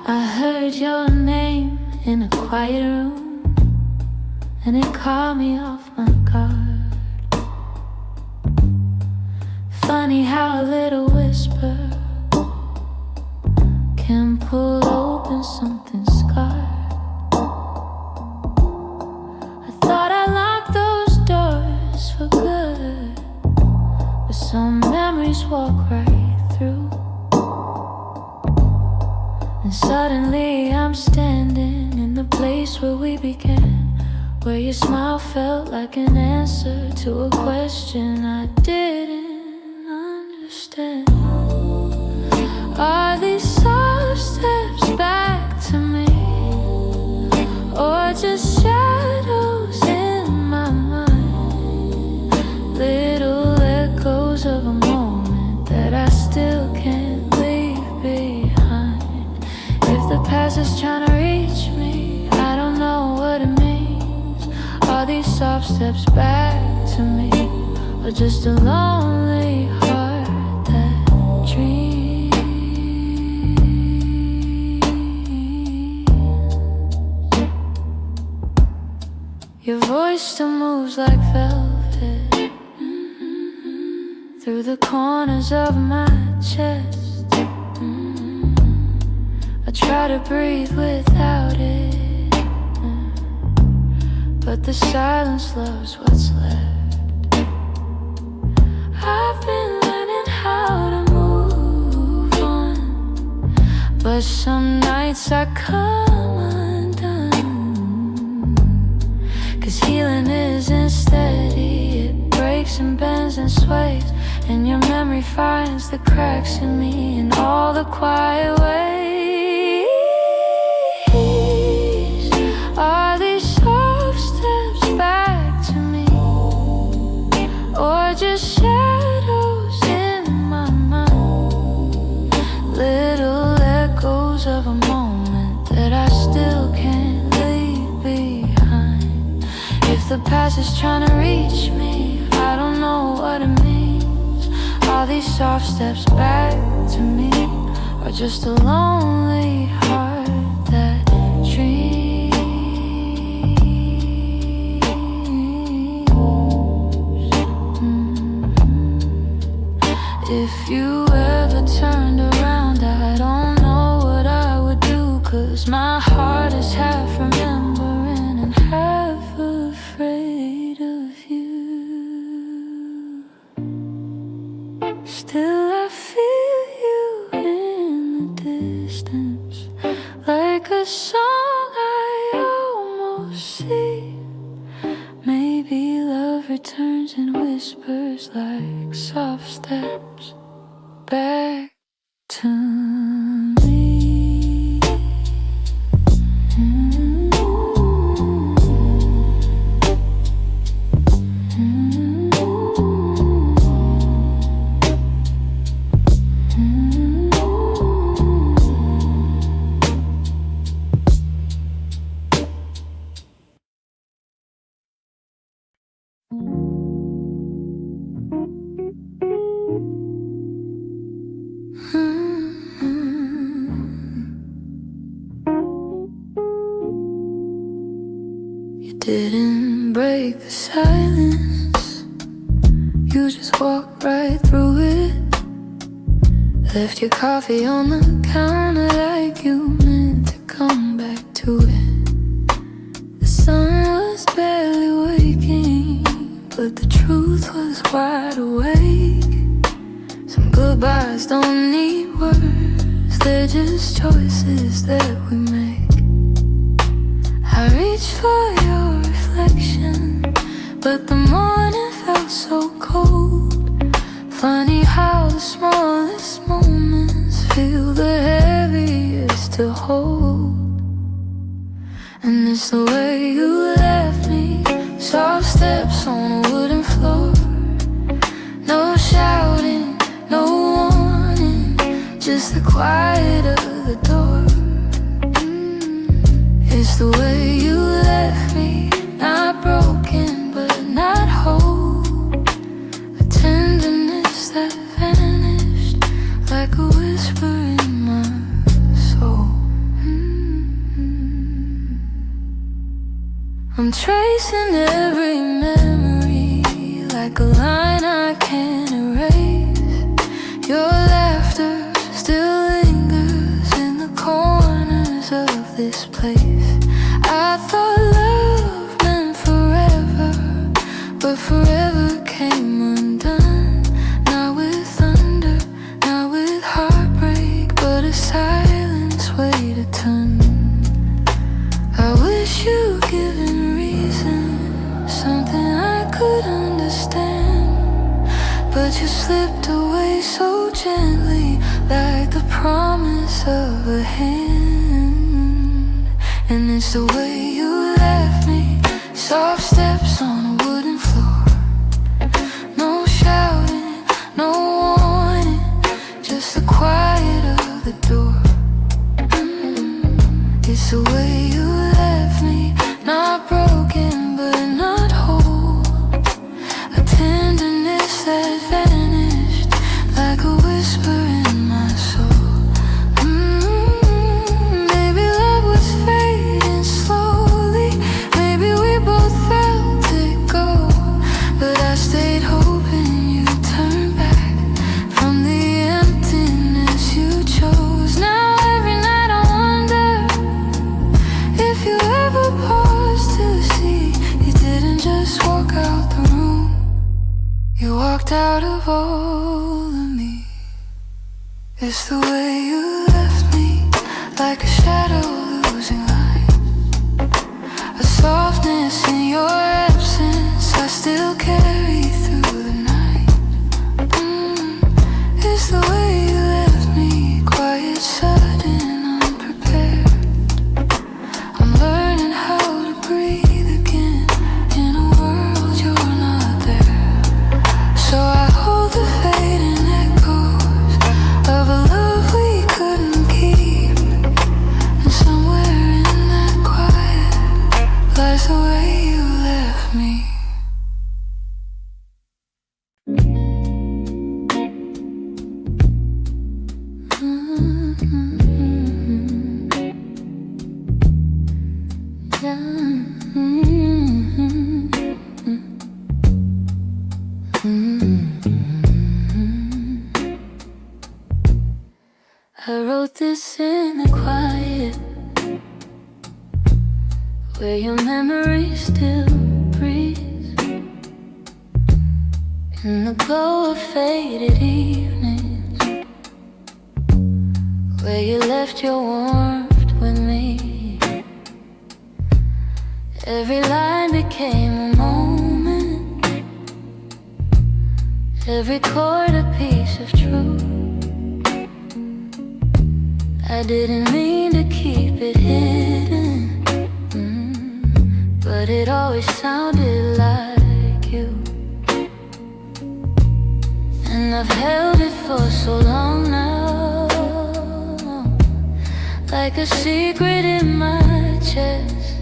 I heard your name in a quiet room, and it caught me off my guard. Funny how a little whisper can pull open something scarred. I thought I locked those doors for good, but some memories walk right through. And suddenly I'm standing in the place where we began, where your smile felt like an answer to a question I didn't understand. Are these soft steps back to me, or just shadows in my mind? Little echoes of a moment that I still can't leave behind. If the past is trying to reach me, I don't know what it means. Are these soft steps back to me, or just a lonely heart that dreams? Your voice still moves like velvet through the corners of my chest. I try to breathe without it, but the silence loves what's left. I've been learning how to move on, but some nights I come undone. 'Cause healing isn't steady, it breaks and bends and sways, and your memory finds the cracks in me in all the quiet ways. Are these soft steps back to me, or just shadows in my mind? Little echoes of a moment that I still can't leave behind. If the past is trying to reach me, I don't know what it means. Are these soft steps back to me, or just a lonely heart that dreams? If you ever turned around, I don't know what I would do, 'cause my heart is half remembering and half afraid of you. Still I feel you in the distance, like a song I almost see. Maybe love returns and whispers like soft steps back to me. You didn't break the silence, you just walked right through it. Left your coffee on the counter like you meant to come back to it. The sun was barely waking, but the truth was wide awake. Some goodbyes don't need words, they're just choices that we make. I reached for your reflection, but the morning felt so cold. Funny how the smallest moments feel the heaviest to hold. And it's the way you left me, soft steps on a wooden floor. No shouting, no warning, just the quiet of the door. It's the way you left me, not broken but not whole. A tenderness that vanished tracing every memory like a line I can't erase. Your laughter still lingers in the corners of this place. I thought love meant forever, but forever came undone. Not with thunder, not with heartbreak, but a silence weighed a ton. I wish you'd given reason, something I could understand, but you slipped away so gently, like the promise of a hand. And it's the way you left me, soft steps on a wooden floor. No shouting, no warning, just the quiet of the door. It's the way you left me, not broken but not whole. A tenderness that vanished like a whisper in my soul. Maybe love was fading slowly, maybe we both felt it go, but I stayed hoping you'd turn back from the emptiness you chose. Now every night I wonder if you ever paused to see you didn't just walk out the room, you walked out of all of me. It's the way you left me, like a shadow losing light, a softness in your absence I still carry through the night. It's the way you left me, quiet, sudden, unprepared. I'm learning how to breathe again in a world you're not there. So I hold the fading echoes of a love we couldn't keep, and somewhere in that quiet lies the way you left me. I wrote this in the quiet, where your memory still breathes, in the glow of faded evenings, where you left your warmth with me. Every line became a moment, every chord a piece of truth. I didn't mean to keep it hidden, but it always sounded like you. And I've held it for so long now, like a secret in my chest,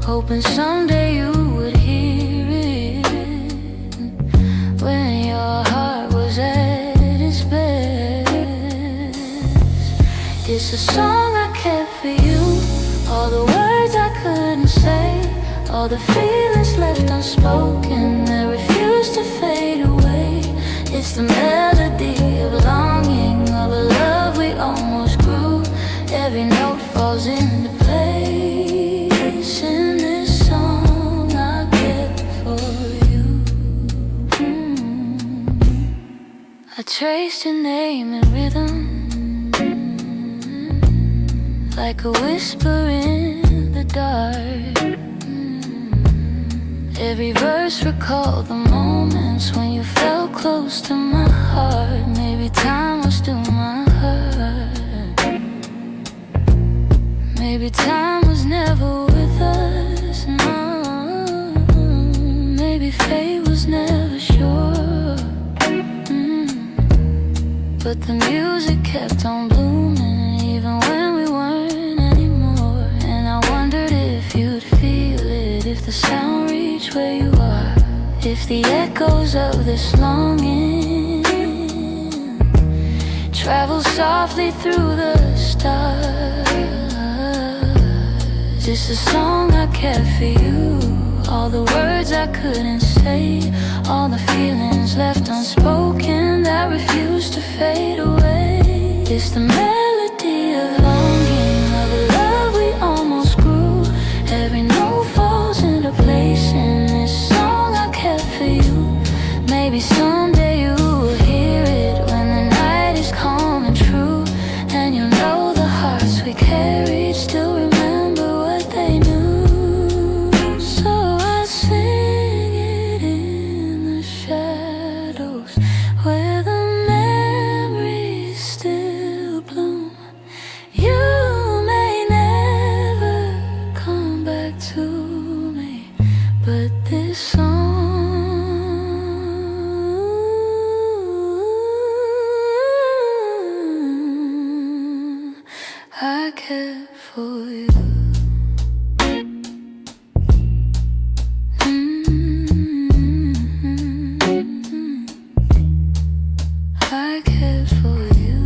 hoping someday you would hear it, when your heart was at its best. It's a song I kept for you, all the words I couldn't say, all the feelings left unspoken that refuse to fade away. It's the melody of longing, of a love we almost grew. Every note falls into place in this song I kept for you. I traced your name in rhythm, like a whisper in the dark. Every verse recalled the moments when you felt close to my heart. Maybe time was still my hurt, maybe time was never with us, no. Maybe fate was never sure, but the music kept on blooming even when we weren't anymore. And I wondered if you'd feel it, if the sound reached where you are, if the echoes of this longing travel softly through the stars. Just a song I kept for you. All the words I couldn't say, all the feelings left unspoken that refuse to fade away. It's the melody of longing, of a love we almost grew. Every note falls into place in this song I kept for you. Maybe someday you will hear it when the night is calm and true, and you'll know the hearts we carried still remember what they knew. So I sing it in the shadows where the memories still bloom. You may never come back to me, but this song I kept for you. I cared for you.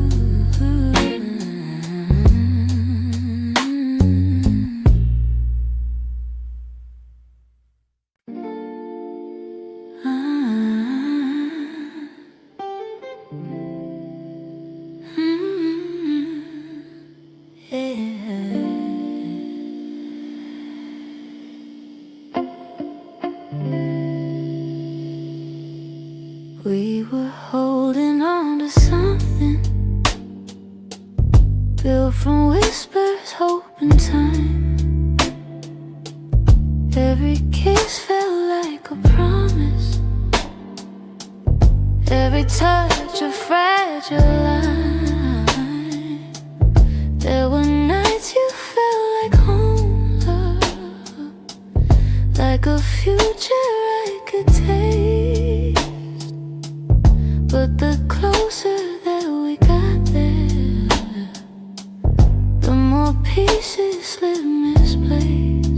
We were holding on to something built from whispers, hope and time. Every kiss felt like a promise, every touch a fragile line. There were nights you felt like home, love, like a future I could taste. But the closer that we got there, the more pieces slipped misplaced.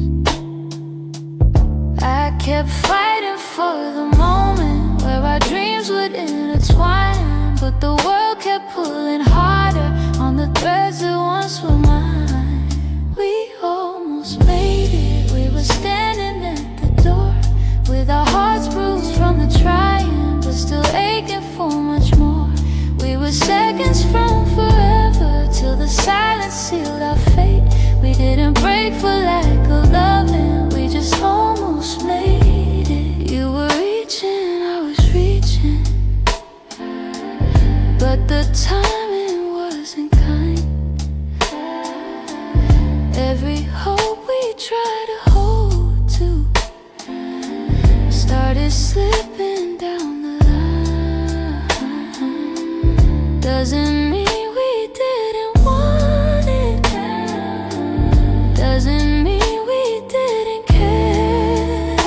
I kept fighting for the moment where our dreams would intertwine, but the world kept pulling harder on the threads that once were mine. We almost made it, we were standing at the door with our hearts bruised from the trying, but still aching for much more. We were seconds from forever till the silence sealed our fate. We didn't break for lack of loving, we just almost made it. You were reaching, I was reaching, but the timing wasn't kind. Every hope we tried to hold to started slipping down the line. Doesn't mean we didn't want it, doesn't mean we didn't care.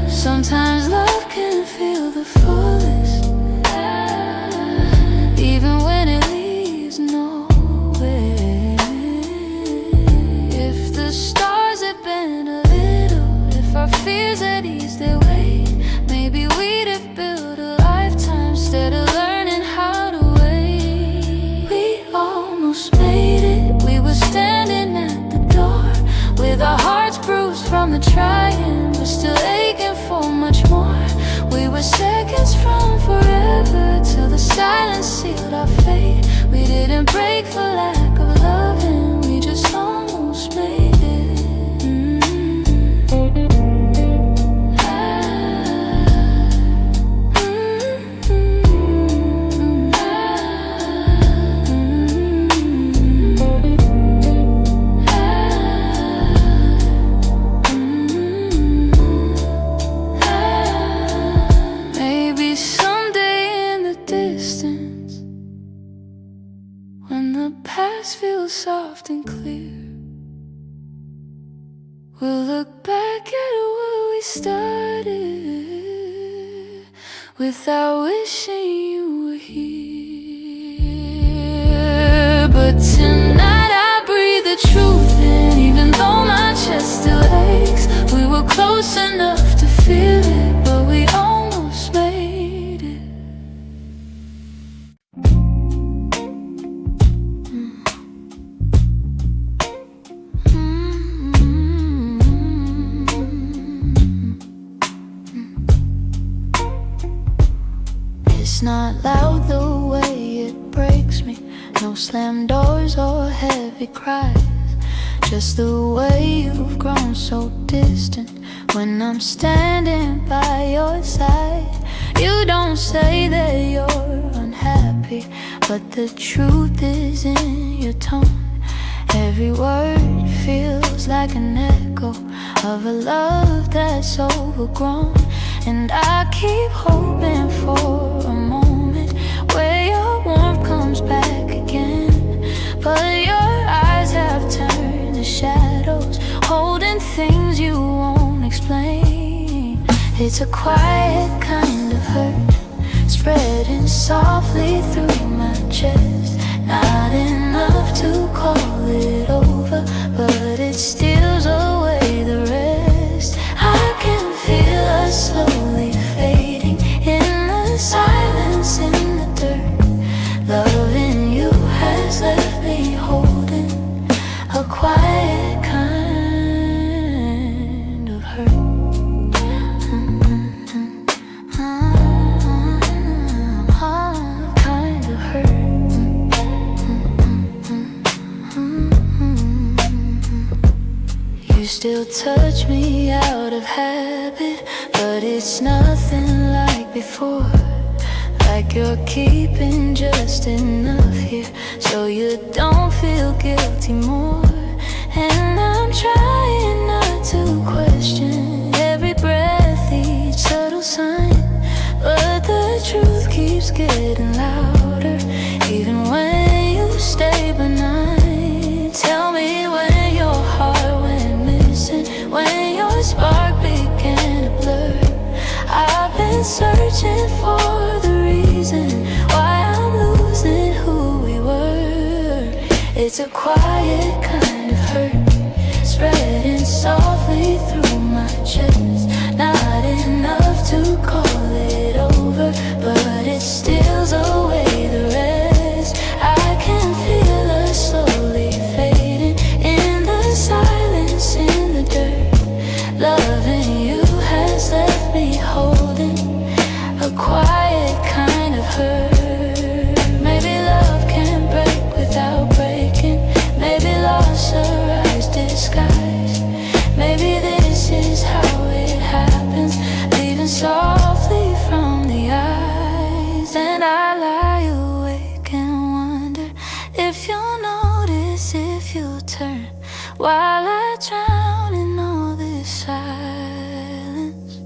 Sometimes love can feel the fullest, even when it leaves nowhere. If the stars had been a little, if our fears had eased their weight, maybe we'd have built a lifetime instead of learning how to wait. We almost made it, we were standing at the door with our hearts bruised from the trying, but still aching for much more. We were seconds from forever till the silence sealed our fate. We didn't break for lack of loving, we just almost made it. Maybe someday in the distance, when the past feels soft and clear, we'll look back at what we started without wishing you were here. But tonight I breathe the truth in, even though my chest still aches. We were close enough to feel it, but we almost made it. It's not loud the way it breaks me, no slam doors or heavy cries. Just the way you've grown so distant when I'm standing by your side. You don't say that you're unhappy, but the truth is in your tone. Every word feels like an echo of a love that's overgrown. And I keep hoping for a moment where your warmth comes back again. But your eyes have turned to shadows, holding things you won't explain. It's a quiet kind of hurt, spreading softly through my chest. Not enough to call it over, but it steals away the rest. I can feel us slowly fading in the silence, in the dirt. Loving you has left me holding a quiet kind of hurt. Kind of hurt. You still touch me out of habit, but it's nothing like before. Like you're keeping just enough here so you don't feel guilty more. And I'm trying not to question every breath, each subtle sign, but the truth keeps getting louder, even when you stay benign. Tell me when your heart went missing, when your spark began to blur. I've been searching for the reason why I'm losing who we were. It's a quiet kind of hurt, spreading softly through my chest. Not enough to call it over, but it steals away the rest. I can feel us slowly fading in the silence, in the dirt. Loving you has left me holding a quiet kind of hurt. Maybe love can break without breaking. Maybe loss survives disguise. Maybe this is how it happens, leaving softly from the eyes. And I lie awake and wonder if you'll notice, if you'll turn, while I drown in all this silence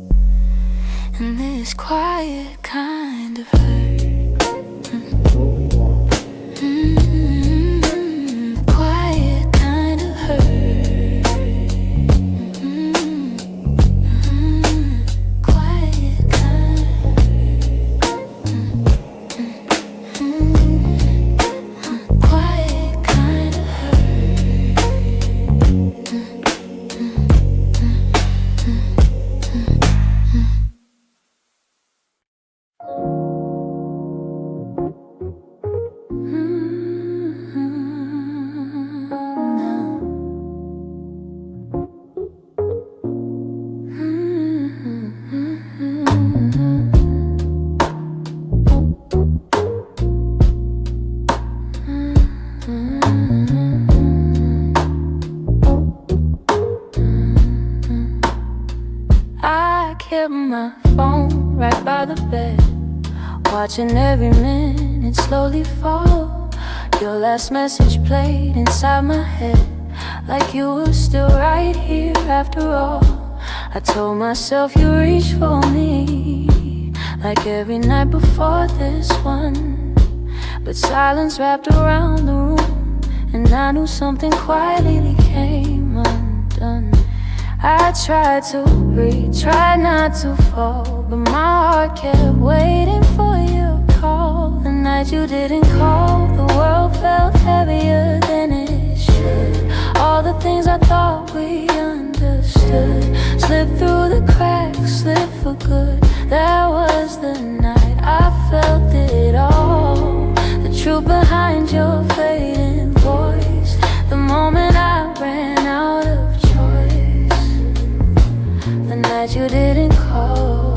and this quiet kind of hurt. Quiet kind of hurt. Quiet kind of quiet kind of I kept my phone right by the bed, watching every minute slowly fall. Your last message played inside my head, like you were still right here after all. I told myself you reached for me, like every night before this one. But silence wrapped around the room, and I knew something quietly came undone. I tried to breathe, tried not to fall, but my heart kept waiting for your call. The night you didn't call, the world felt heavier than it should. All the things I thought we understood slipped through the cracks, slipped for good. That was the night I felt it all, the truth behind your fading voice. The moment I ran out of choice, the night you didn't call,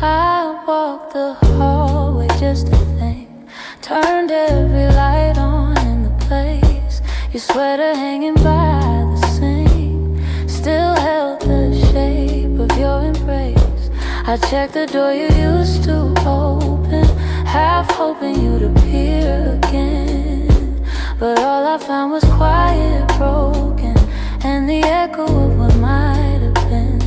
I walked the hallway just a thing. Turned every light on in the place. Your sweater hanging by the sink still held the shape of your embrace. I checked the door you used to open, half hoping you'd appear again. But all I found was quiet, broken, and the echo of what might have been.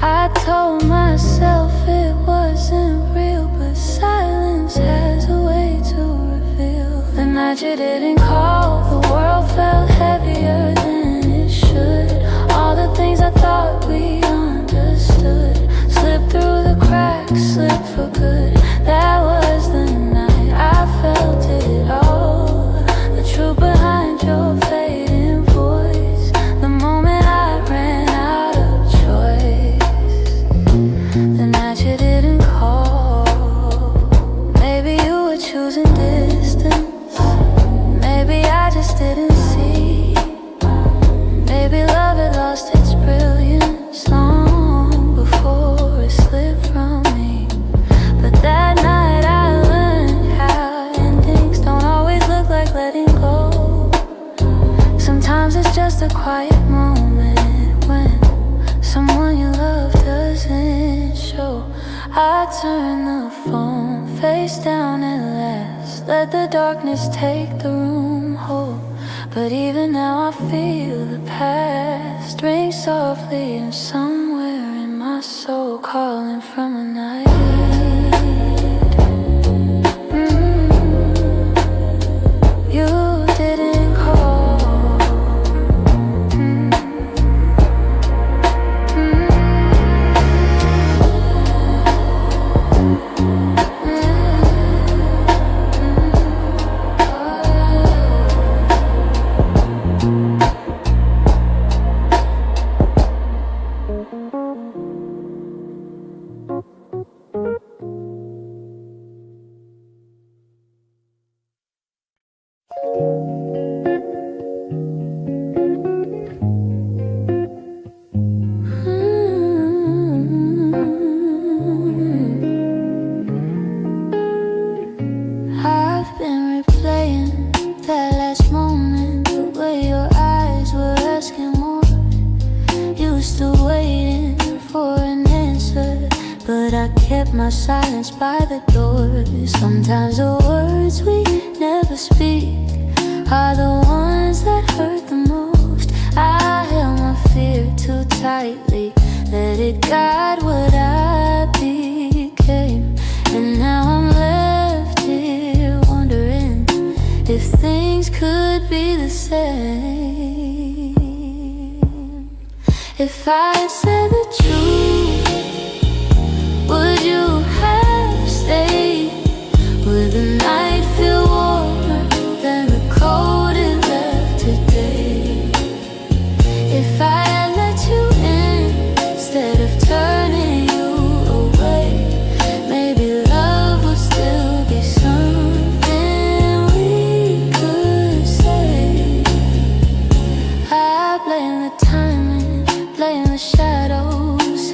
I told myself it wasn't real, but silence has a way to reveal. The night you didn't call, the world felt heavier than it should. All the things I thought we understood slipped through the cracks, slipped for good. That was the night I felt it all. The truth behind your fading voice. The moment I ran out of choice. The night you didn't call. Maybe you were choosing distance. Maybe I just didn't see. Maybe love had lost its brilliance long before it slipped from me. But that night I learned how endings don't always look like letting go. Sometimes it's just a quiet moment when someone you love doesn't show. I turn the phone face down at last, let the darkness take the room whole. But even now I feel the past ring softly, and somewhere in my soul calling from a night. You didn't call. I've been replaying that last moment, the way your eyes were asking more. You still waiting for an answer, but I kept my silence by the door. Sometimes the words we never speak are the ones that hurt the most. I held my fear too tightly, let it guide what I became. And now I'm left here wondering if things could be the same. If I said the truth, would you have stayed? Would the night feel warmer than the cold it left today? If I had let you in instead of turning you away, maybe love would still be something we could say. I blame the timing, blame the shadows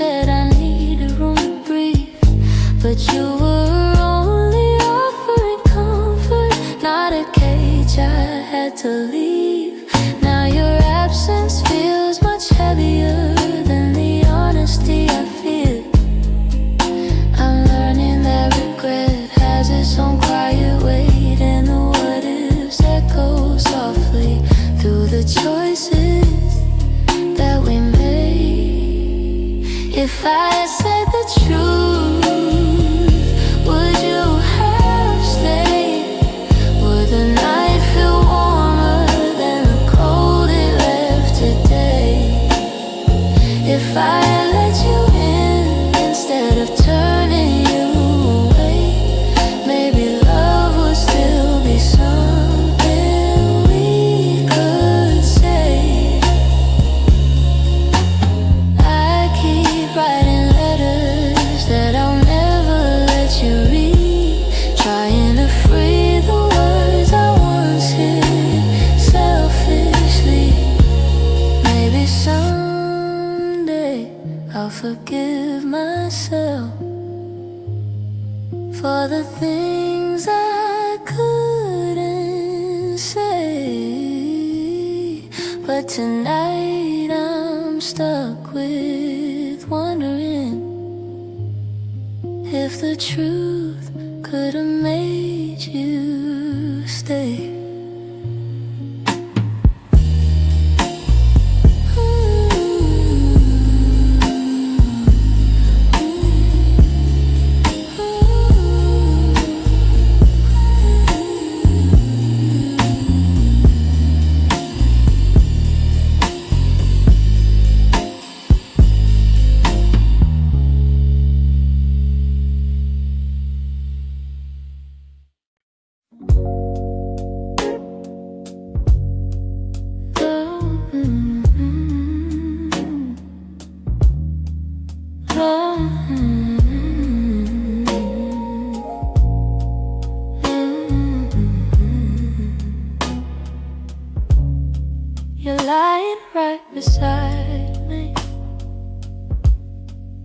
for the things I couldn't say. But tonight I'm stuck with wondering if the truth could have made you stay. You're lying right beside me,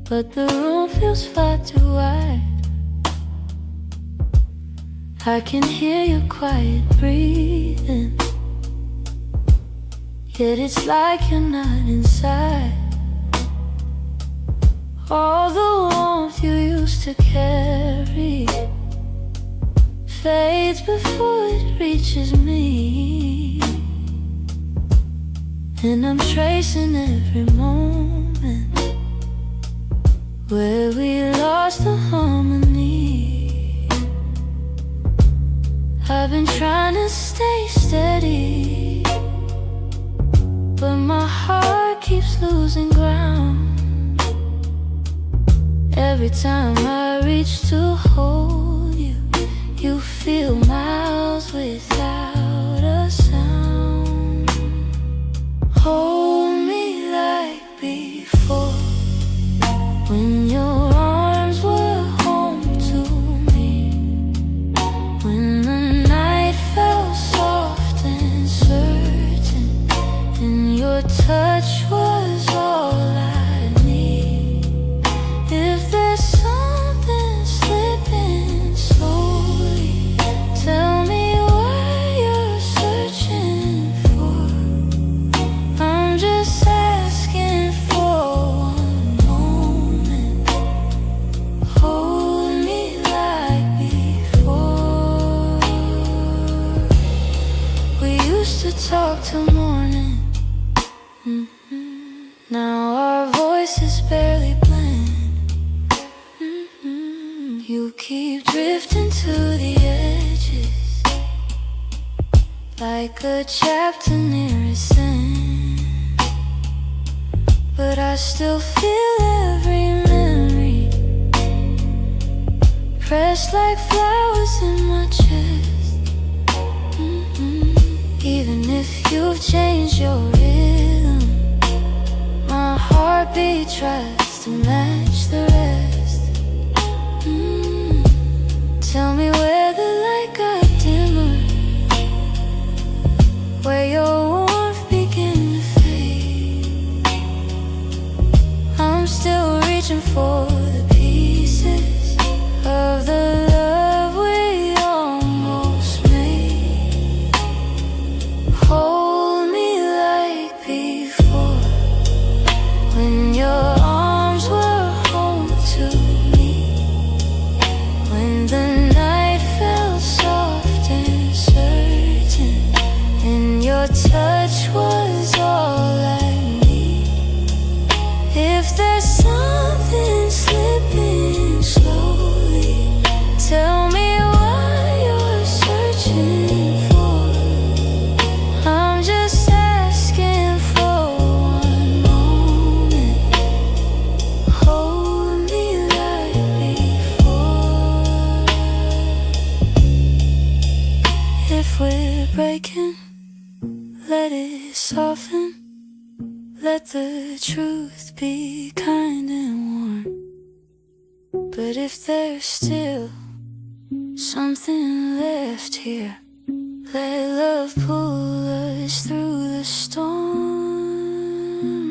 but the room feels far too wide. I can hear your quiet breathing, yet it's like you're not inside. All the warmth you used to carry fades before it reaches me, and I'm tracing every moment where we lost the harmony. I've been trying to stay steady, but my heart keeps losing ground. Every time I reach to hold you, you feel miles without a sound. Hold me like before, when your arms were home to me, when the night felt soft and certain, and your touch was all I need. If there's something slipping slowly, tell me what you're searching for. I'm just asking for one moment. Hold me like before. We used to talk till morning. Now our voices barely blend. You keep drifting to the edges, like a chapter near its end. But I still feel every memory pressed like flowers in my chest. Even if you've changed your rhythm, my heartbeat tries to match the rest. Tell me where the light got dimmer, where your warmth began to fade. I'm still reaching for the pieces of the love we almost made. Hold me like before, when your arms were home to me, when the night felt soft and certain, and your touch was all I need. If there's something slipping slowly, tell me what you're searching for. I'm just asking for one moment. Hold me like before. If we're breaking, let it soften. Let the truth be kind and warm. But if there's still something left here, let love pull us through the storm.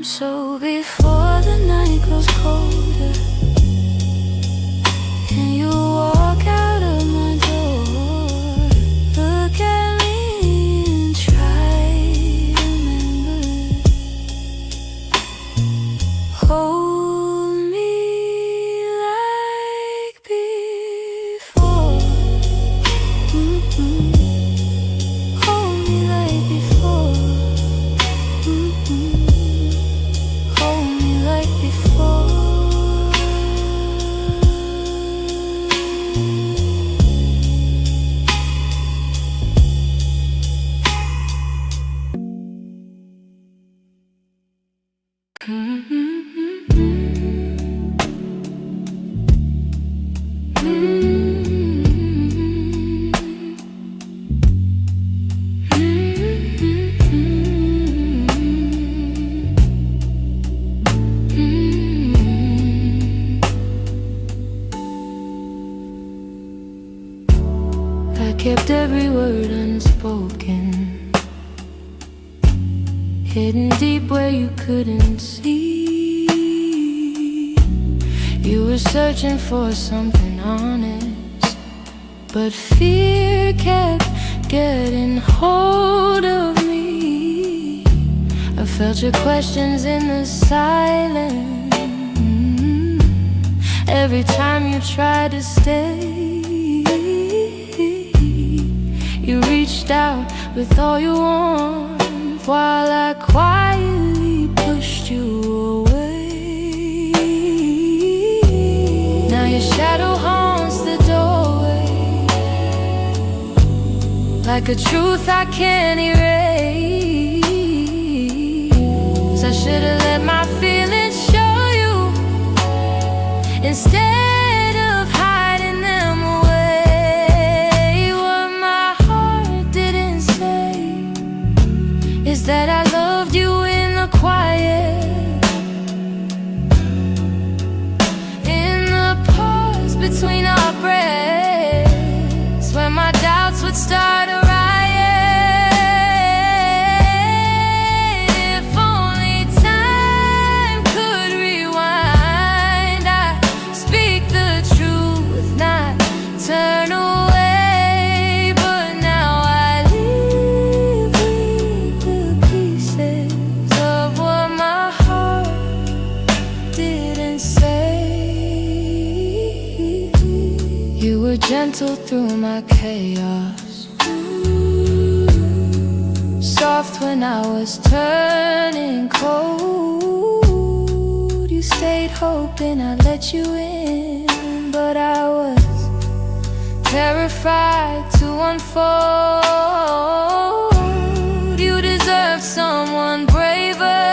So before the night grows colder and you walk out I kept every word unspoken, hidden deep where you couldn't see. You were searching for something honest, but fear kept getting hold of me. I felt your questions in the silence every time you tried to stay. You reached out with all your warmth while I quietly pushed you away. Now your shadow haunts the doorway, like a truth I can't erase. I should've let my feelings show you instead of hiding them away. What my heart didn't say is that I loved you in the quiet, in the pause between our breaths, when my doubts would start a riot. If only time could rewind, I'd speak the truth, not turn away. But now I live with the pieces of what my heart didn't say. You were gentle through my chaos, soft when I was turning cold. You stayed hoping I'd let you in, but I was terrified to unfold. You deserve someone braver,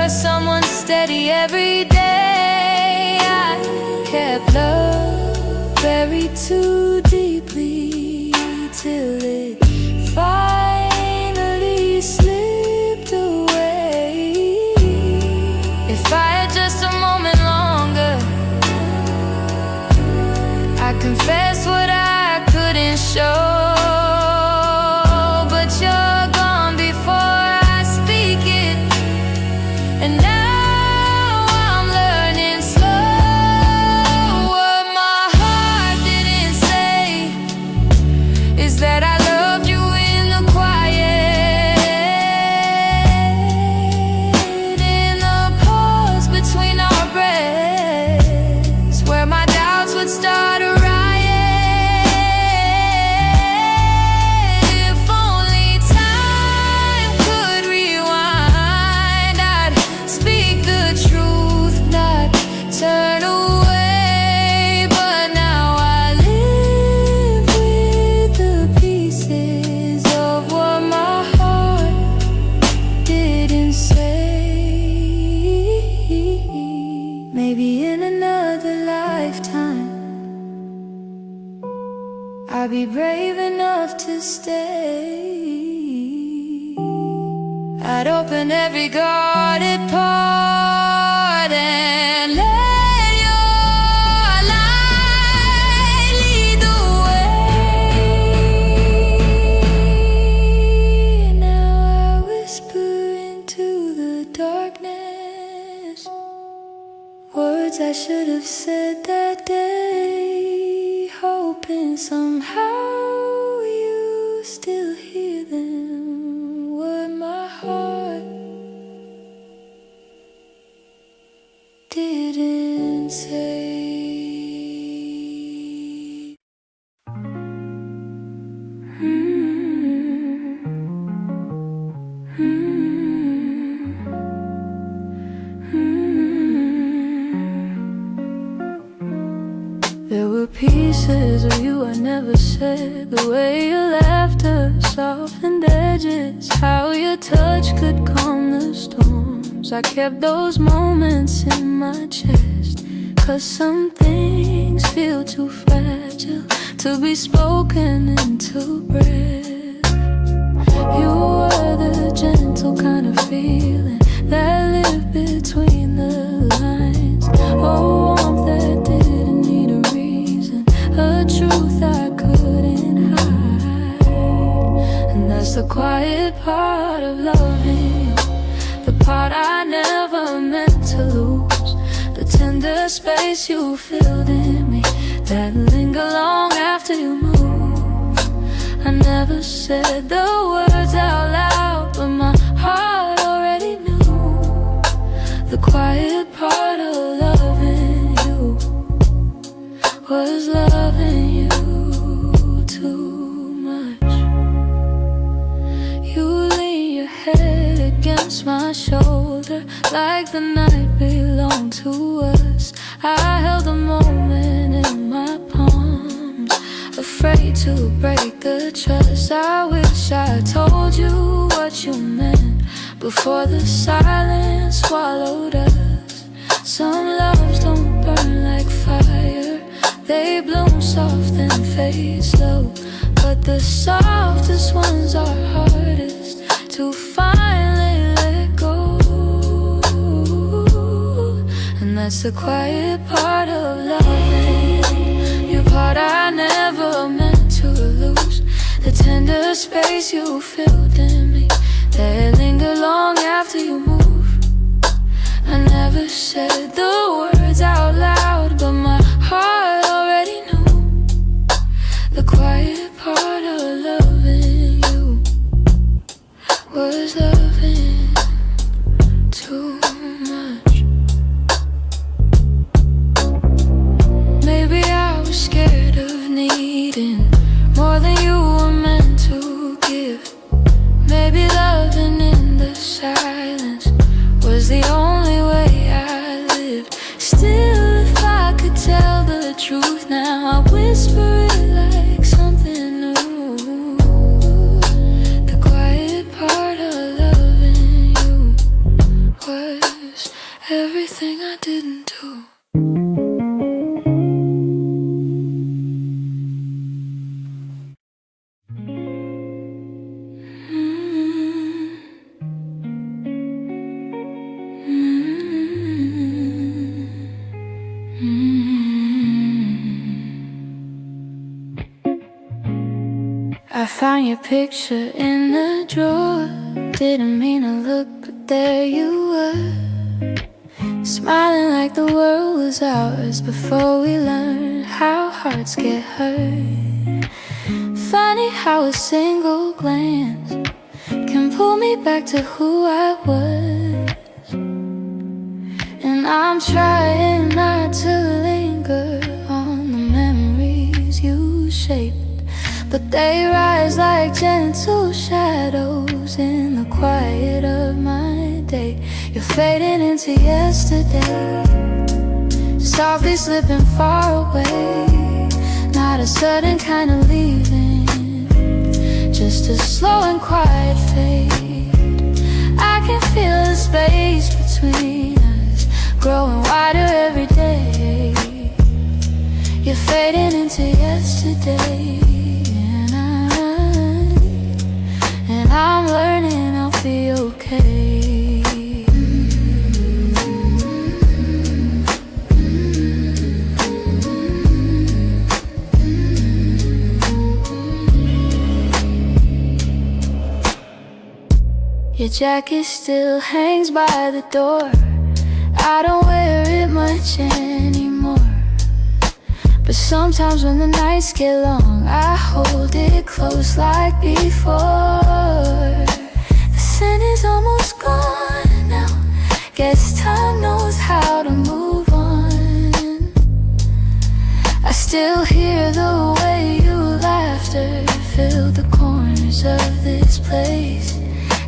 someone steady every day. I kept love buried too deeply till it finally slipped away. If I had just a moment longer, I confess what I couldn't show. But you're gone before I speak it, and now I'm learning slow. What my heart didn't say is that I loved you in the quiet, in the pause between our breaths, where my doubts would start a riot. If only time could rewind, I'd speak the truth, not turn away. But now I live with the pieces of what my heart didn't say. Maybe in another lifetime I'll be brave enough to stay. I'd open every guarded part and let your light lead the way. Now I whisper into the darkness words I should have said that day, hoping somehow you still hear them. What my heart didn't say. There were pieces of you I never said, the way your laughter softened edges, how your touch could calm the storms. I kept those moments in my chest, 'cause some things feel too fragile to be spoken into breath. You were the gentle kind of feeling that lived between the lines, a warmth that didn't need a reason, a truth I couldn't hide. And that's the quiet part of loving you, the part I never meant to lose, the tender space you filled in me that linger long after you move. I never said the words out loud, but my heart already knew. The quiet part of loving you was loving you too much. You lean your head against my shoulder like the night belonged to us. I held the moment in my palms, afraid to break the trust. I wish I told you what you meant before the silence swallowed us. Some loves don't burn like fire, they bloom soft and fade slow, but the softest ones are hardest to finally let go. And that's the quiet part of loving you, part I never meant to lose, the tender space you filled in me that linger long after you move. I never said the words out loud, but my heart already knew. The quiet part of loving you was loving too much. Maybe I was scared of needing more than you were meant to give. Maybe loving in the silence was the only way I lived. Still, if I could tell the truth now, I whisper it like something new. The quiet part of loving you was everything I didn't do. I found your picture in the drawer. Didn't mean to look, but there you were, smiling like the world was ours before we learned how hearts get hurt. Funny how a single glance can pull me back to who I was. And I'm trying not to linger on the memories you shaped, but they rise like gentle shadows in the quiet of my day. You're fading into yesterday, softly slipping far away. Not a sudden kind of leaving, just a slow and quiet fade. I can feel the space between us growing wider every day. You're fading into yesterday, and I'm learning I'll be okay. Your jacket still hangs by the door. I don't wear it much anymore, but sometimes when the nights get long, I hold it close like before. The scent is almost gone now, guess time knows how to move on. I still hear the way your laughter filled the corners of this place.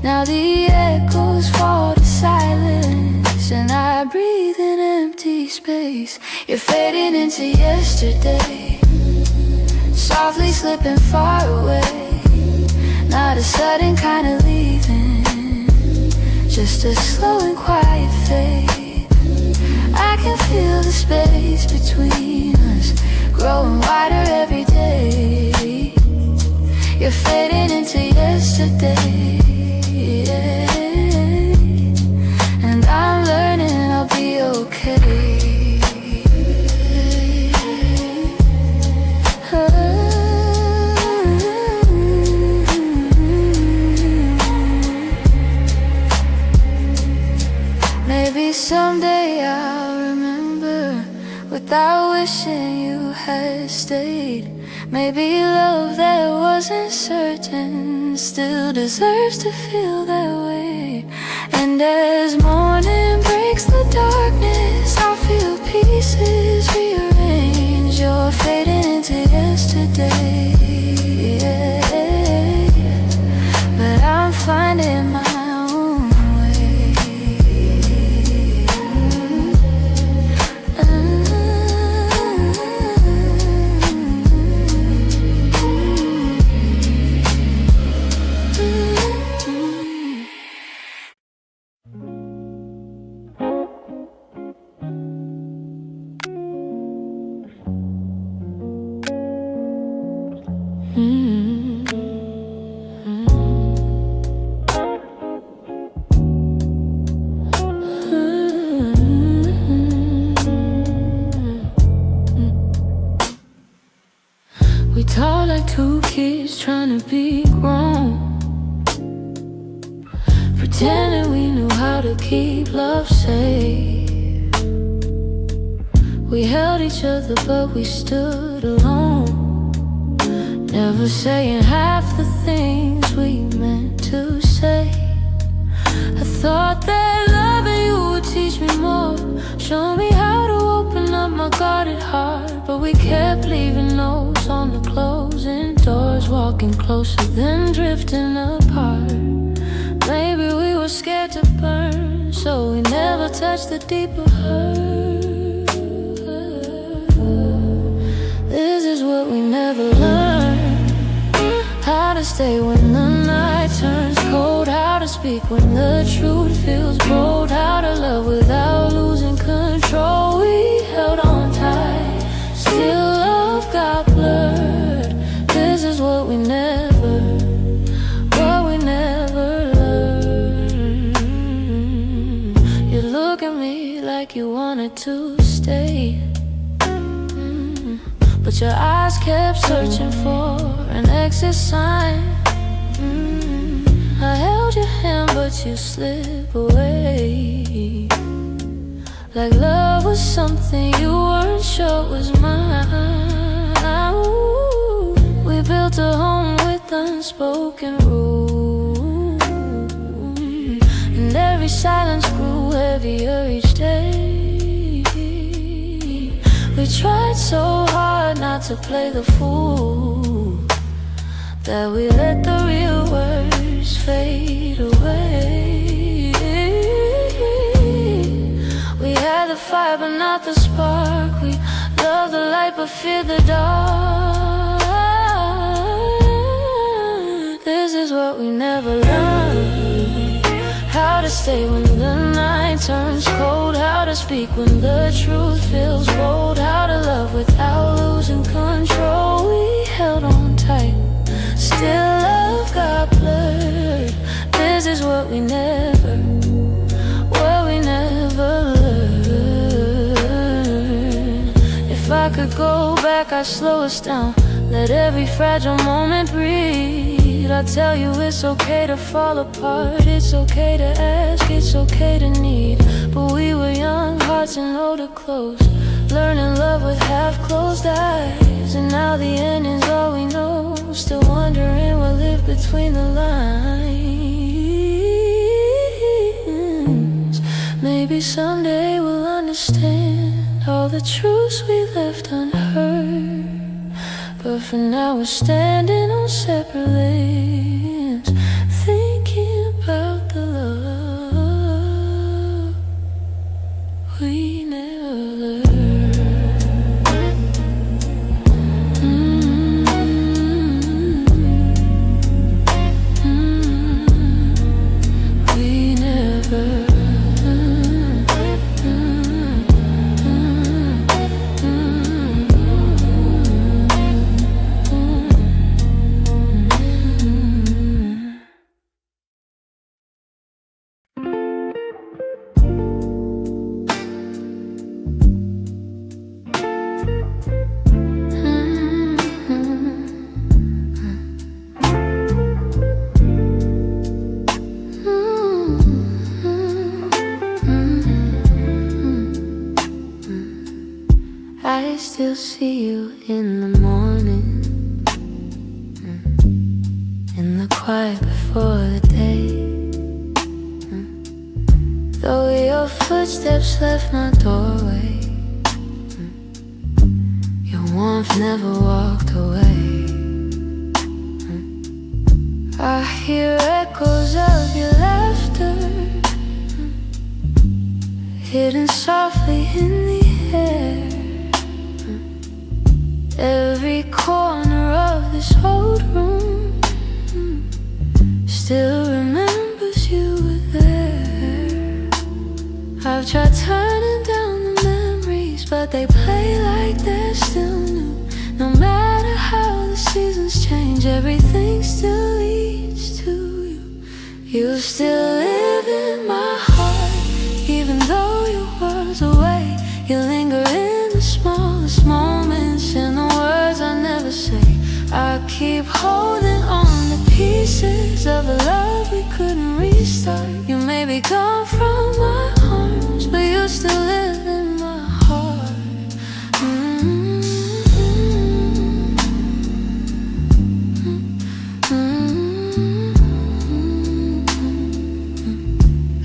Now the echoes fall to silence, and I breathe in empty space. You're fading into yesterday, softly slipping far away. Not a sudden kind of leaving, just a slow and quiet fade. I can feel the space between us growing wider every day. You're fading into yesterday, yeah. And I'm learning I'll be okay. stayed. Maybe love that wasn't certain still deserves to feel that way. And as morning breaks the darkness, I feel pieces rearrange. You're fading into yesterday, yeah. But I'm finding my own way. We talk like two kids trying to be grown, pretending we knew how to keep love safe. We held each other but we stood alone, never saying half the things we meant to say. I thought that loving you would teach me more, show me how to open up my guarded heart. But we kept leaving notes on the closing doors, walking closer then drifting apart. Maybe we were scared to burn, so we never touched the deeper hurt. This is what we never learned, how to stay when the night turns cold, how to speak when the truth feels bold, how to love without losing control. We held on tight, still love got blurred. This is what we never learned. You look at me like you wanted to stay, but your eyes kept searching for an exit sign. I held your hand but you slip away, like love was something you weren't sure was mine. Ooh, we built a home with unspoken rules, and every silence grew heavier each day. We tried so hard not to play the fool, that we let the real words fade away. We had the fire but not the spark, we loved the light but feared the dark. This is what we never learned, how to stay when the night turns cold, how to speak when the truth feels bold, how to love without losing control. We held on tight, still love got blurred. This is what we never learned. If I could go back, I'd slow us down, let every fragile moment breathe. I'd tell you it's okay to fall apart, it's okay to ask, it's okay to need. But we were young, hearts and older close, learning love with half-closed eyes. And now the ending's all we know, still wondering what lived between the lines. Maybe someday we'll understand all the truths we left unheard, but for now we're standing on separate lanes, thinking about the love we never learned. We never. quiet before the day. Though your footsteps left my doorway, your warmth never walked away. I hear echoes of your laughter, hidden softly in the air. Every corner of this old room still remembers you were there. I've tried turning down the memories, but they play like they're still new. No matter how the seasons change, everything still leads to you. You still live in my heart, even though your world's away. You linger in the smallest moments, in the words I never say. I keep holding on to pieces of a love we couldn't restart. You may be gone from my arms, but you still live in my heart.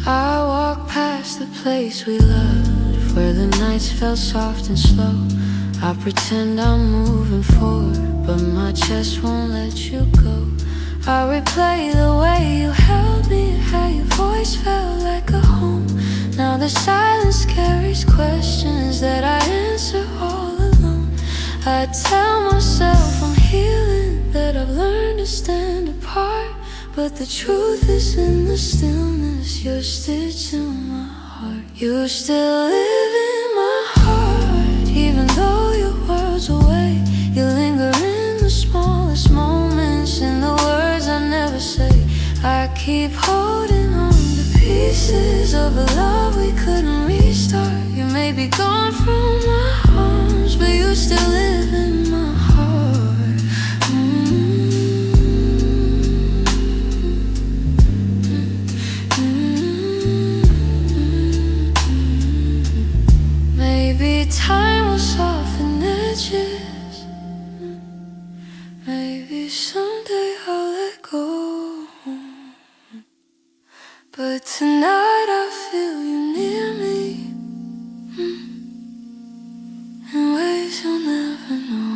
I walk past the place we loved, where the nights felt soft and slow. I pretend I'm moving forward, but my chest won't let you go. I replay the way you held me, how your voice felt like a home. Now the silence carries questions that I answer all alone. I tell myself I'm healing, that I've learned to stand apart, but the truth is in the stillness. You're stitched to my heart. You still live in my heart, even though your world's away. You linger in the smallest moments, in the words I never say. I keep holding on to pieces of a love we couldn't restart. You may be gone from my arms, but you still live in my heart. Maybe time will soften edges, maybe someday I'll let go. But tonight I feel you near me, in ways you'll never know.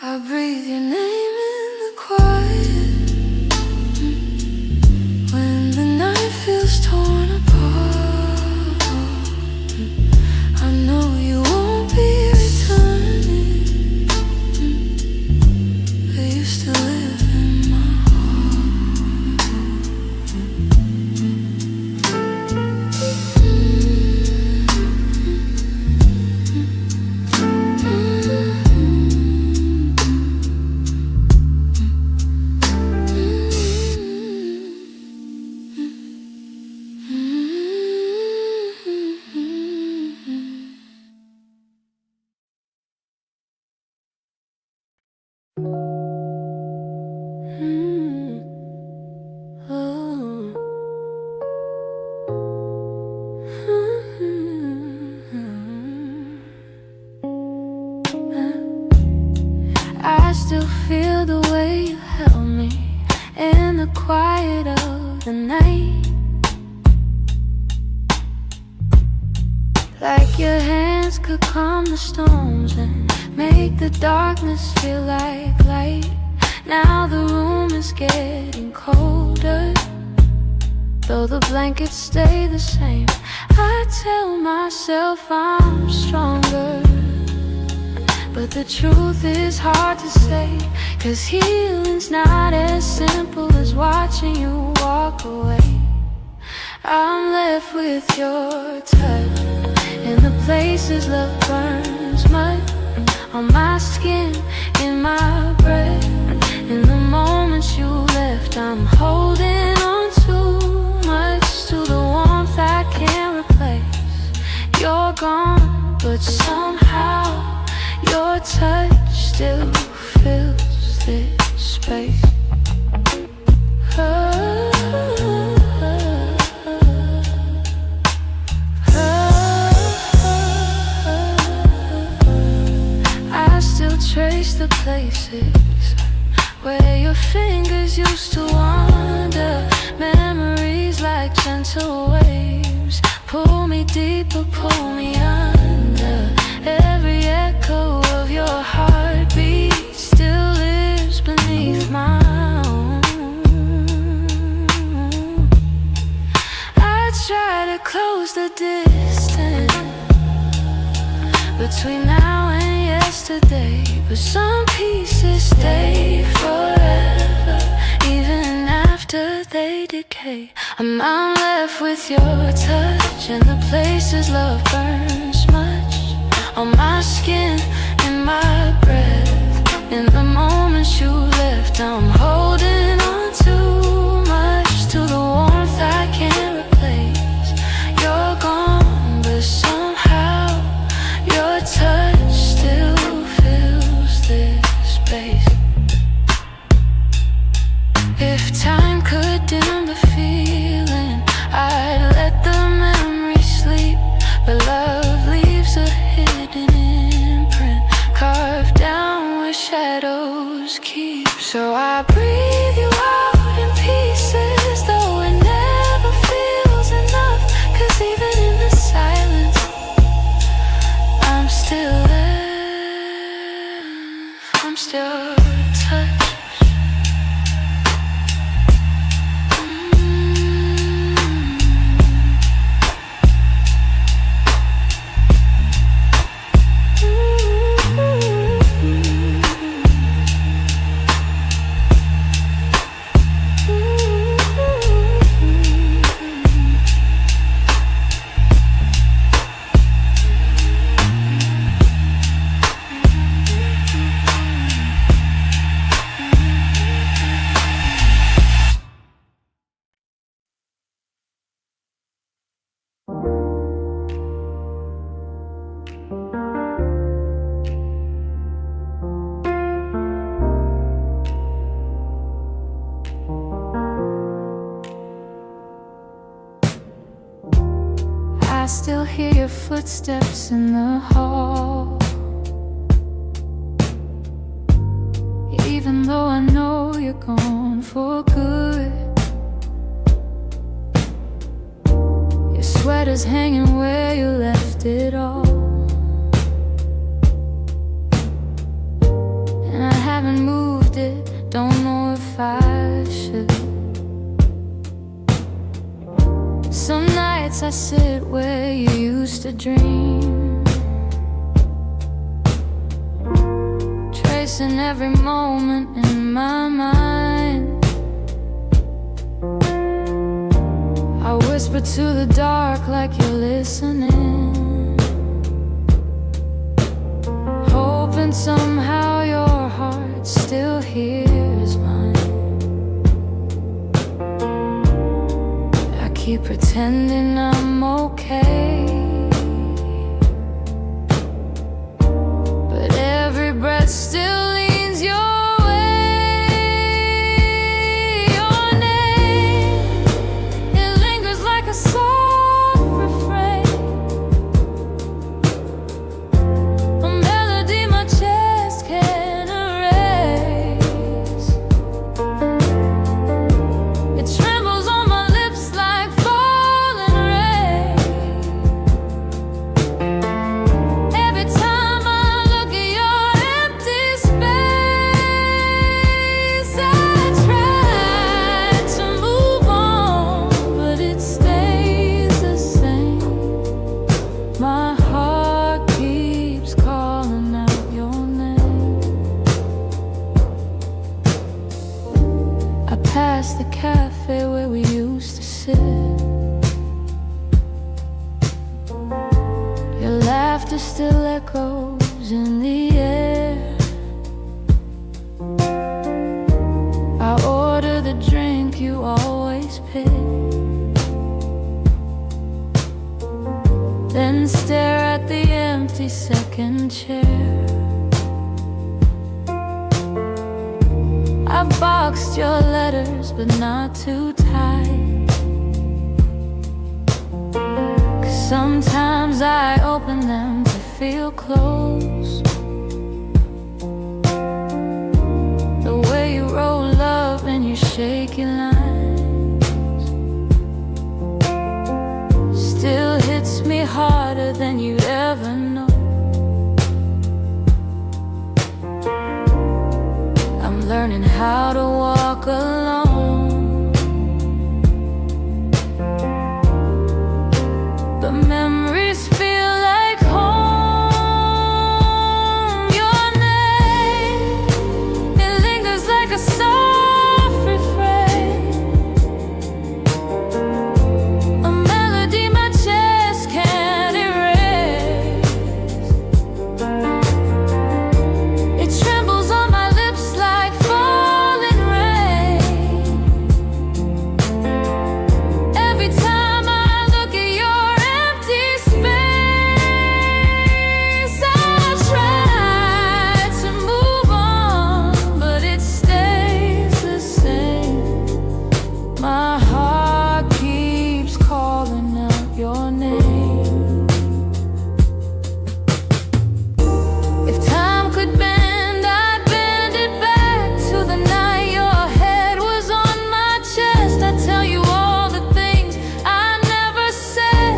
I breathe your name in the quiet, when the night feels torn apart. I know you won't be returning, but you still live in my I still feel the way you held me in the quiet of the night, like your hands could calm the storms and make the darkness feel like light. Now the room is getting colder, though the blankets stay the same. I tell myself I'm stronger, but the truth is hard to say, 'cause healing's not as simple as watching you walk away. I'm left with your touch, in the places love burns mud, on my skin, in my breath. In the moments you left, I'm holding on too much to the warmth I can't replace. You're gone, but somehow your touch still fills this space. I still trace the places where your fingers used to wander. Memories like gentle waves pull me deeper, pull me under. Every echo of your heartbeat still lives beneath my own. I try to close the distance between now and yesterday, but some pieces stay forever, even after they decay. I'm left with your touch and the places love burns much on my skin, in my breath, in the moments you left. I'm holding on too much to the warmth I can't replace. You're gone, but somehow your touch still fills this space. If time could dim the feeling, I'd let the memory sleep, but love leaves a hidden imprint carved down where shadows keep. So I breathe you out in pieces, though it never feels enough. 'Cause even in the silence, I'm still there. I'm still touched. I still hear your footsteps in the hall, even though I know you're gone for good. Your sweater's hanging where you left it all, and I haven't moved it, don't know if I should. Some nights I sit where you used to dream, tracing every moment in my mind. I whisper to the dark like you're listening, hoping somehow your heart still hears mine. Keep pretending I'm okay, but every breath still leans your way. Your name, it lingers like a soft refrain, a melody my chest can't erase. It trembles on my lips like falling rain. Every time I look at your empty space, I try to move on, but it stays the same. My heart keeps calling out your name. I pass the cafe where we used to sit. Your laughter still echoes in the air. I order the drink you always pick, then stare at the empty second chair. I've boxed your letters, but not too tight, 'cause sometimes I open them to feel close. The way you picket lines still hits me harder than you'd ever know. I'm learning how to walk alone, but memories feel like home. Your name, it lingers like a soft refrain, a melody my chest can't erase. It trembles on my lips like falling rain. Every time I look at your empty space, I try to move on, but it stays the same. My heart keeps calling out your name. If time could bend, I'd bend it back to the night your head was on my chest. I'd tell you all the things I never said.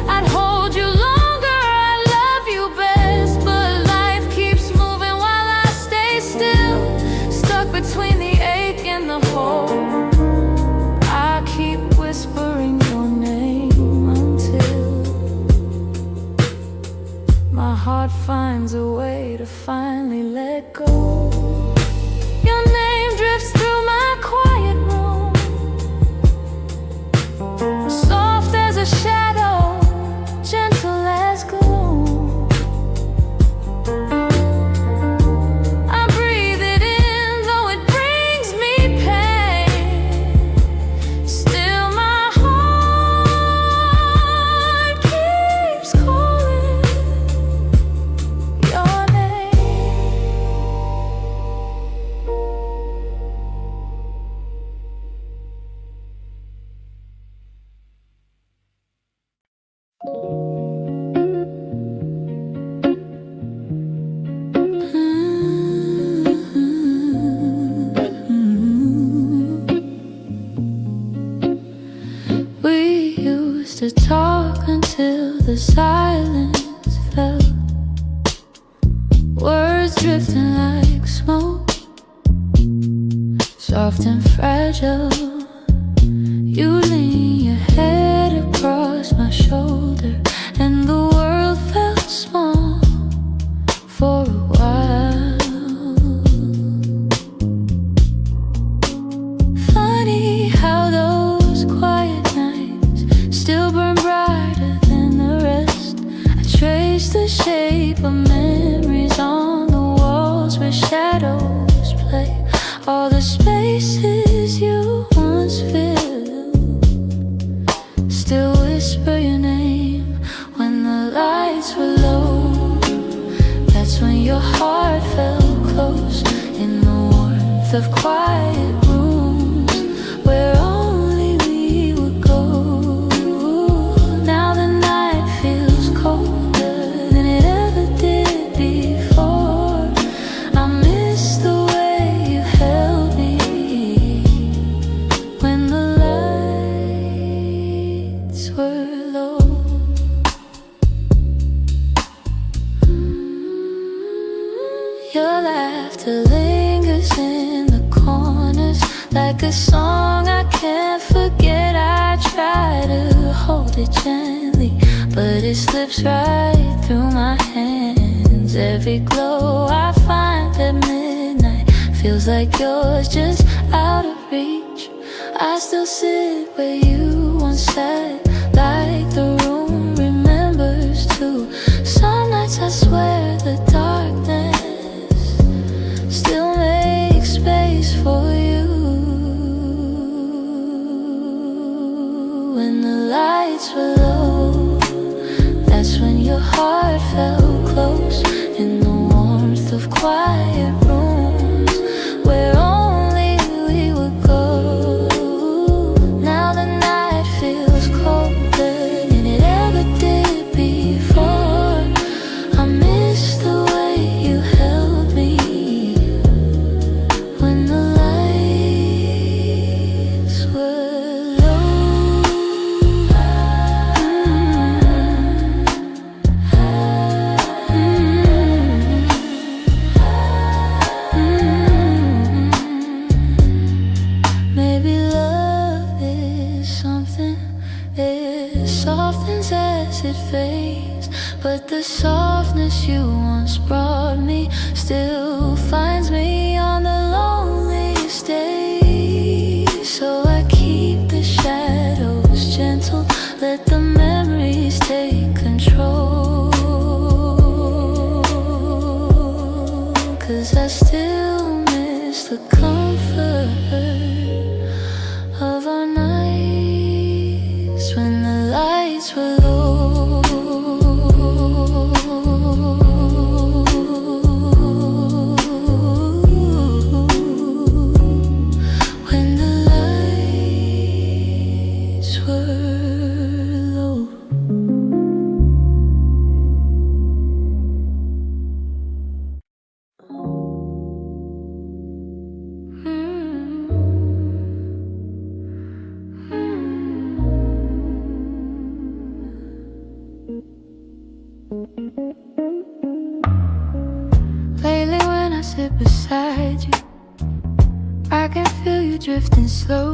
I'd hold you longer, I love you best. But life keeps moving while I stay still, stuck between the ache and the hole. I keep whispering your name until my heart finds a way to finally let go. Your name drifts through my quiet room, soft as a shadow, gentle as gloom. I breathe it in, though it brings me pain. Still my heart keeps calling your name. We used to talk until the silence fell, words drifting like smoke, soft and fragile. You lean your head across my shoulder, and the world felt small for a while. Funny how those quiet nights still burn brighter than the rest. I trace the shape of memories on the walls where shadows play, all the spaces you once filled. Still whisper your name when the lights were low. That's when your heart felt close in the warmth of quiet rooms where only we would go. Now the night feels colder than it ever did before. I miss the way you held me when the lights were low. Your laughter lingers in the corners like a song I can't forget. I try to hold it gently, but it slips right through my hands. Every glow I find at midnight feels like yours, just out of reach. I still sit where you once sat, like the room remembers too. Some nights I swear the darkness still makes space for you. When the lights were low, that's when your heart felt close in the warmth of quiet rooms where only we would go. Now the night feels colder than it ever did before. I miss the way you held me when the light but the softness you once brought me still finds me on the loneliest days. So I keep the shadows gentle, let the memories take control. 'Cause I still miss the comfort of our nights when the lights were low. When the lights were low. Lately when I sit beside you, I can feel you drifting slow.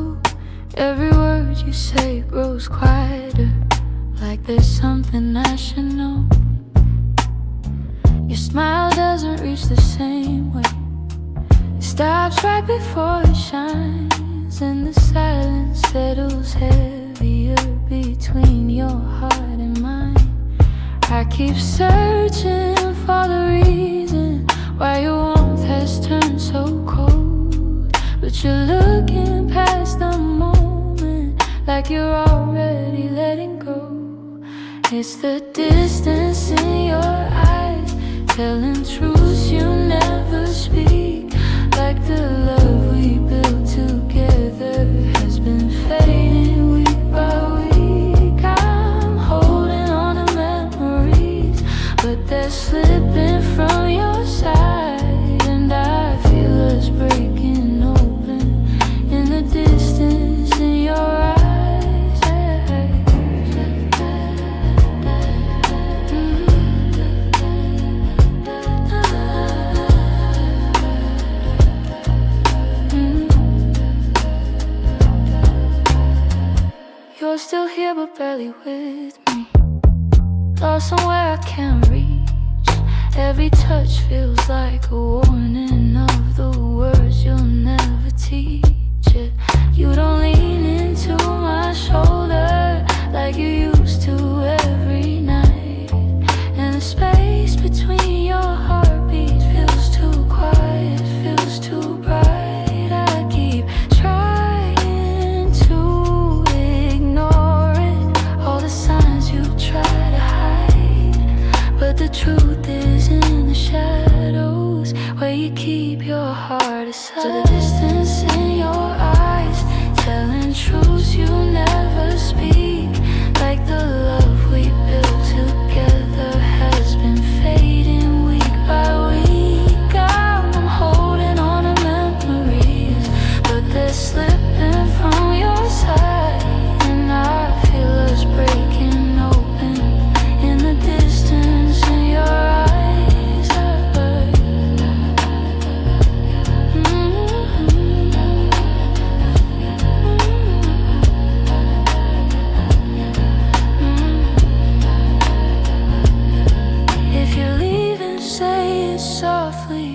Every word you say grows quieter, like there's something I should know. Your smile doesn't reach the same way. It stops right before it shines, and the silence settles heavier between your heart and mine. I keep searching for the reason why your warmth has turned so cold, but you're looking past the moment like you're already letting go. It's the distance in your eyes, telling truths you never speak, like the love we built together has been fading week by week. I'm holding on to memories, but they're slipping from your side, and I feel us breaking open in the distance in your eyes. You're still here but barely with me, lost somewhere I can't reach. Every touch feels like a warning of the words you'll never teach. You don't lean into my shoulder like you used to every night, and the space between your heartbeats feels too quiet, feels too bright. I keep trying to ignore it, all the signs you try to hide, but the truth is in the shadows where you keep your heart aside. So the distance in your eyes, telling truths you never speak, like the love we built together has been fading week by week. I'm holding on to memories, but they're slipping from your side, and I feel us breaking open in the distance in your eyes. If you're leaving, say it softly,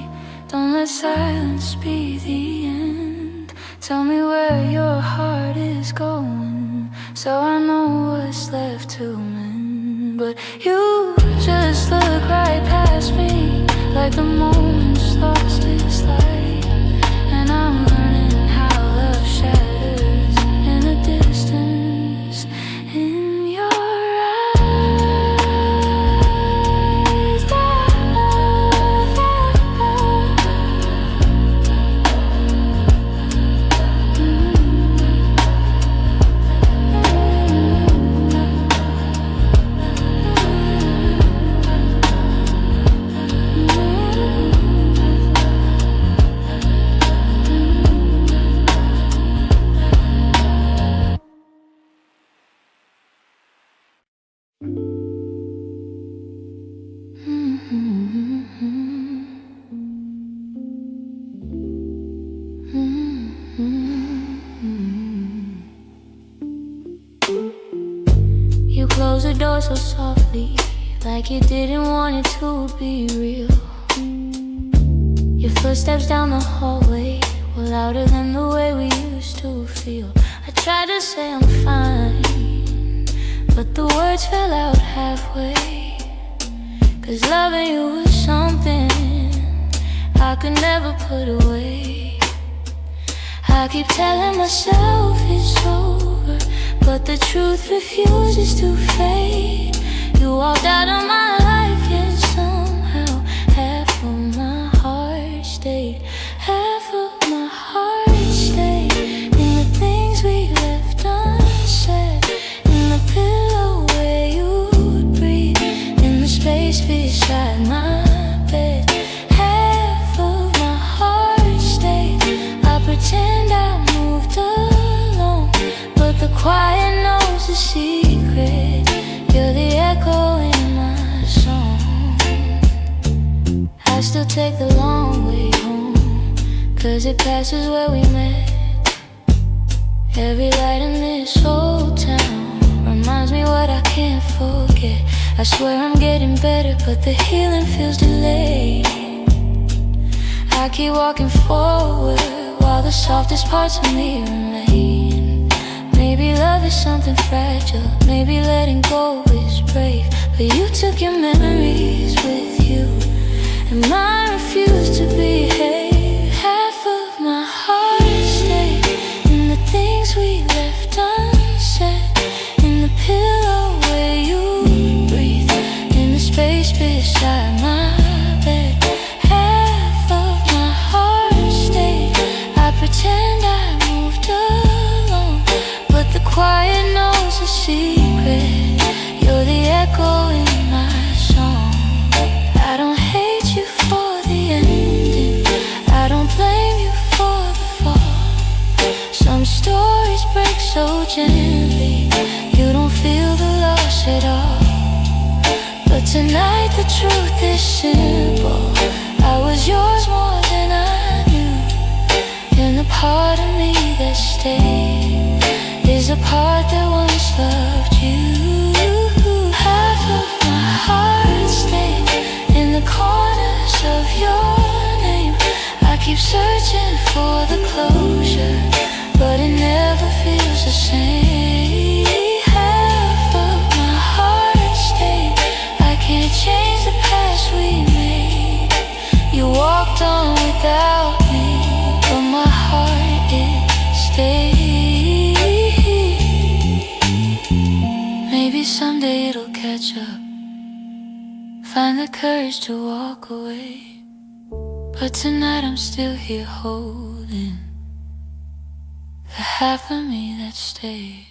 don't let silence be the end. Tell me where your heart is going, so I know what's left to mend. But you just look right past me, like the moment's lost its light, and I'm learning how love shatters in the distance in your eyes. You close the door so softly, like you didn't want it to be real. Your footsteps down the hallway were louder than the way we used to feel. I tried to say I'm fine, but the words fell out halfway. 'Cause loving you was something I could never put away. I keep telling myself it's over, but the truth refuses to fade. You walked out of my life, yet somehow half of my heart stayed. Half of my heart stayed in the things we left unsaid, in the pillow where you'd breathe, in the space beside my bed. Half of my heart stayed. I pretend I moved alone, but the quiet knows the secret. You're the echo in my song. I still take the long way home, 'cause it passes where we met. Every light in this old town reminds me what I can't forget. I swear I'm getting better, but the healing feels delayed. I keep walking forward while the softest parts of me remain. Maybe love is something fragile, maybe letting go is brave, but you took your memories with you, and mine refused to behave. Half of my heart stayed in the things we left unsaid, in the pillow where you breathe, in the space beside my bed. Half of my heart stayed. I pretend I moved alone, but the quiet knows the secret. You're the echo in my song. I don't hate you for the ending, I don't blame you for the fall. Some stories break so gently, you don't feel the loss at all. But tonight the truth is simple, I was yours more than I knew. And the part of me that stayed is a part that once loved you. Half of my heart stayed in the corners of your name. I keep searching for the closure, but it never feels the same. Half of my heart stayed. I can't change the past we made. You walked on without me, but my heart, it stayed. Maybe someday it'll catch up, find the courage to walk away, but tonight I'm still here holding the half of me that stayed.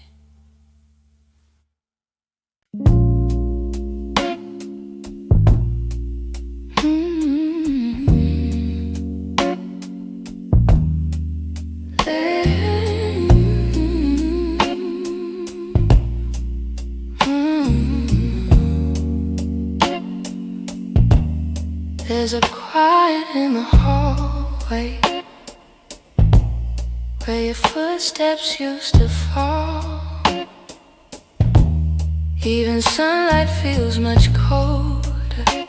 There's a quiet in the hallway where your footsteps used to fall. Even sunlight feels much colder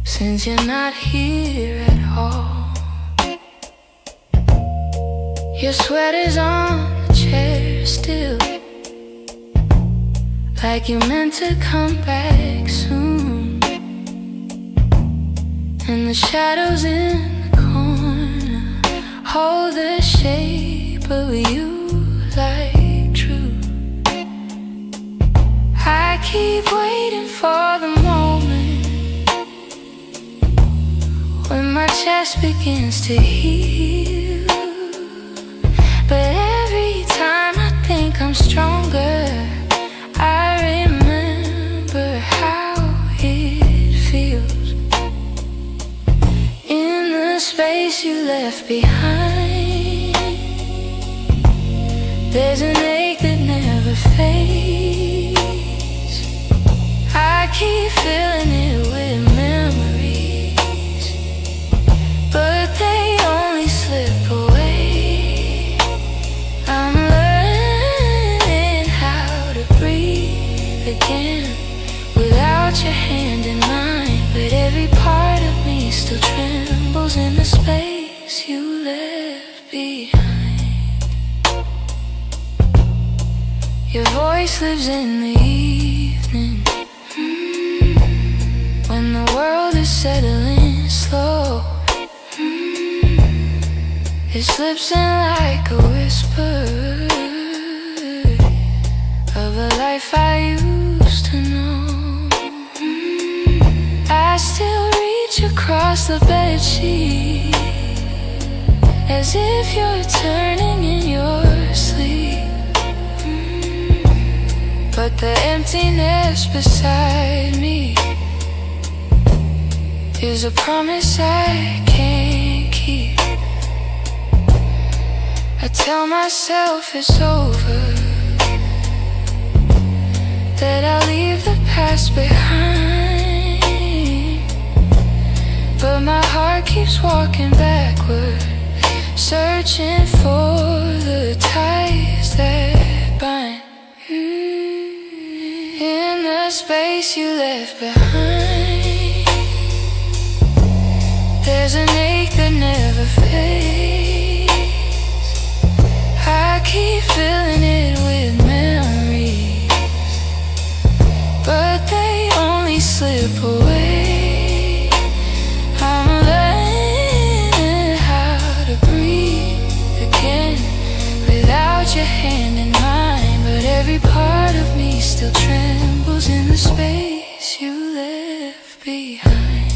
since you're not here at all. Your sweater's on the chair still, like you meant to come back soon. And the shadows in the corner hold the shape of you like truth. I keep waiting for the moment when my chest begins to heal. But every time I think I'm stronger, I remember how it feels. In the space you left behind, there's an ache that never fades. I keep filling it with memories, but they only slip away. I'm learning how to breathe again without your hand in mine, but every part of me still trembles in the space you left behind. Your voice lives in the evening, when the world is settling slow. It slips in like a whisper of a life I used to know. I still reach across the bedsheet, as if you're turning in your sleep. But the emptiness beside me is a promise I can't keep. I tell myself it's over, that I'll leave the past behind, but my heart keeps walking backward, searching for the ties that bind. In the space you left behind, there's an ache that never fades. I keep filling it with memories, but they only slip away. I'm learning how to breathe again without your hand in mine, but every part of me still trembles in the space you left behind.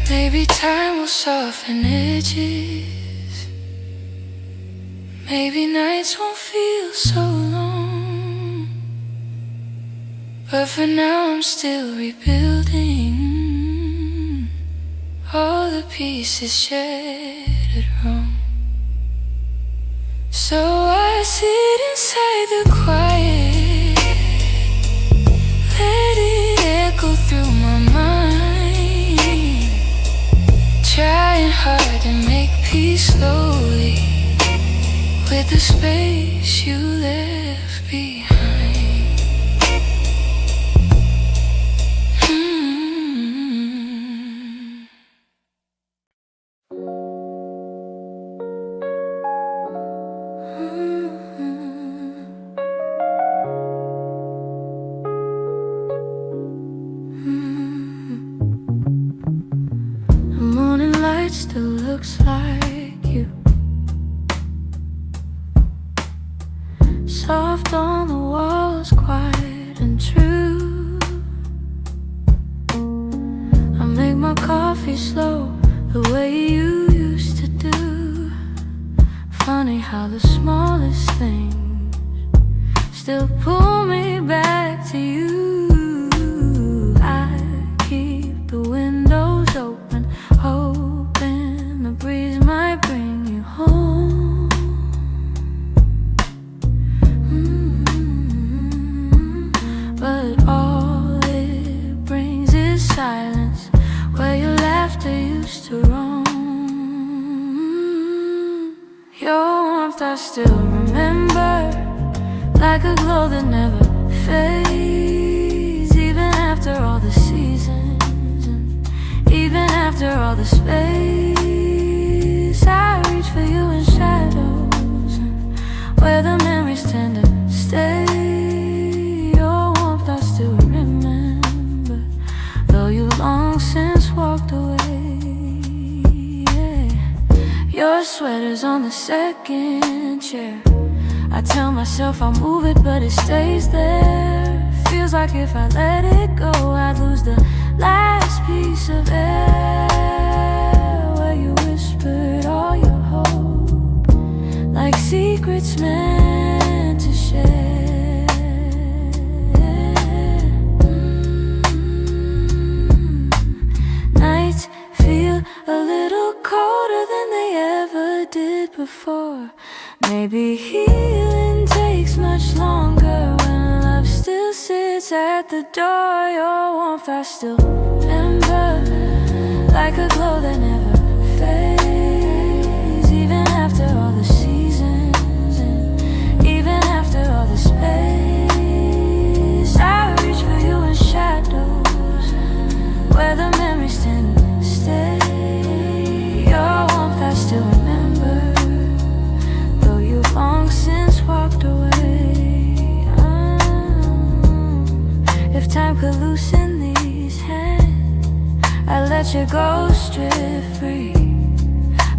Maybe time will soften edges, maybe nights won't feel so long, but for now I'm still rebuilding all the pieces shattered wrong. So I sit inside the quiet, let it echo through my mind, trying hard to make peace slowly with the space you left behind. The morning light still looks like you, soft on the walls, quiet and true. I make my coffee slow, the way you used to do. Funny how the smallest things still pull me back to you. I keep the windows open, hoping the breeze might bring you home. But all it brings is silence, where your laughter used to roam. Your warmth I still remember, like a glow that never fades, even after all the seasons, and even after all the space. I reach for you in shadows, and where the memories tend to stay. Your warmth I still remember, though you long since walked away. Yeah. Your sweater's on the second chair. I tell myself I'll move it, but it stays there. Feels like if I let it go, I'd lose the last piece of air, where you whispered all your hope, like secrets meant to share. Nights feel a little colder than they ever did before. Maybe healing takes much longer when love still sits at the door. Your warmth I still remember, like a glow that never fades, even after all the seasons, and even after all the space. I I let you go strip free.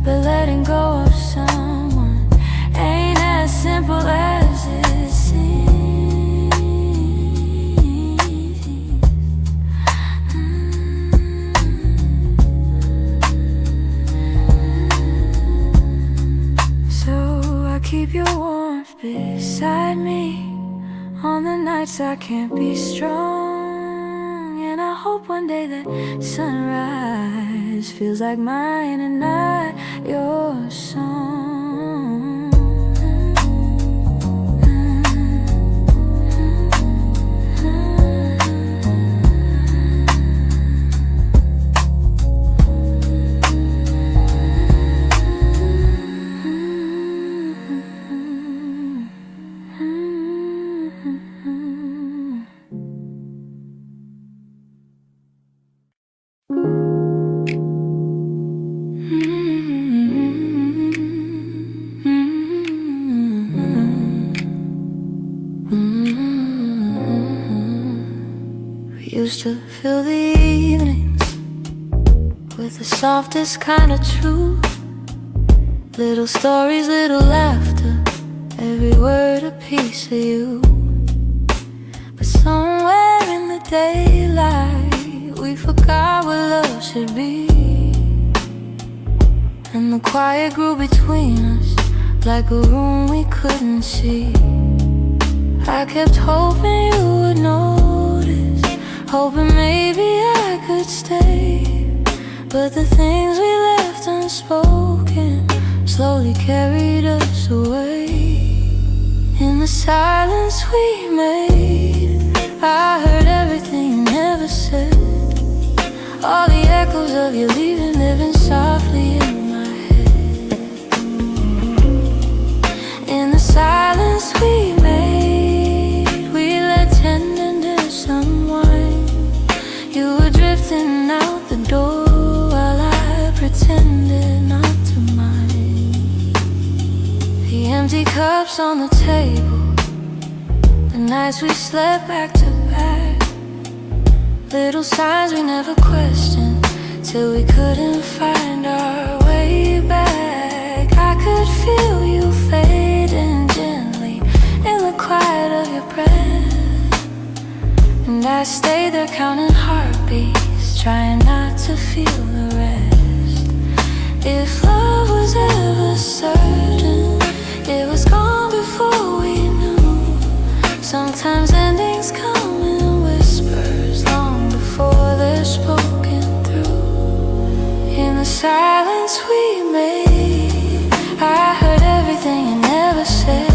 But letting go of someone ain't as simple as it seems. So I keep your warmth beside me on the nights I can't be strong. And I hope one day that sunrise feels like mine and not your song. Used to fill the evenings with the softest kind of truth. Little stories, little laughter, every word a piece of you. But somewhere in the daylight we forgot what love should be. And the quiet grew between us like a room we couldn't see. I kept hoping you would notice, hoping maybe I could stay. But the things we left unspoken slowly carried us away. In the silence we made, I heard everything you never said. All the echoes of you leaving living softly in my head. In the silence we made, we let tenderness unwind. You were drifting out the door while I pretended not to mind. The empty cups on the table, the nights we slept back to back. Little signs we never questioned till we couldn't find our way back. I could feel you fading gently in the quiet of your breath, and I stayed there counting heartbeats, trying not to feel the rest. If love was ever certain, it was gone before we knew. Sometimes endings come in whispers long before they're spoken through. In the silence we made, I heard everything you never said.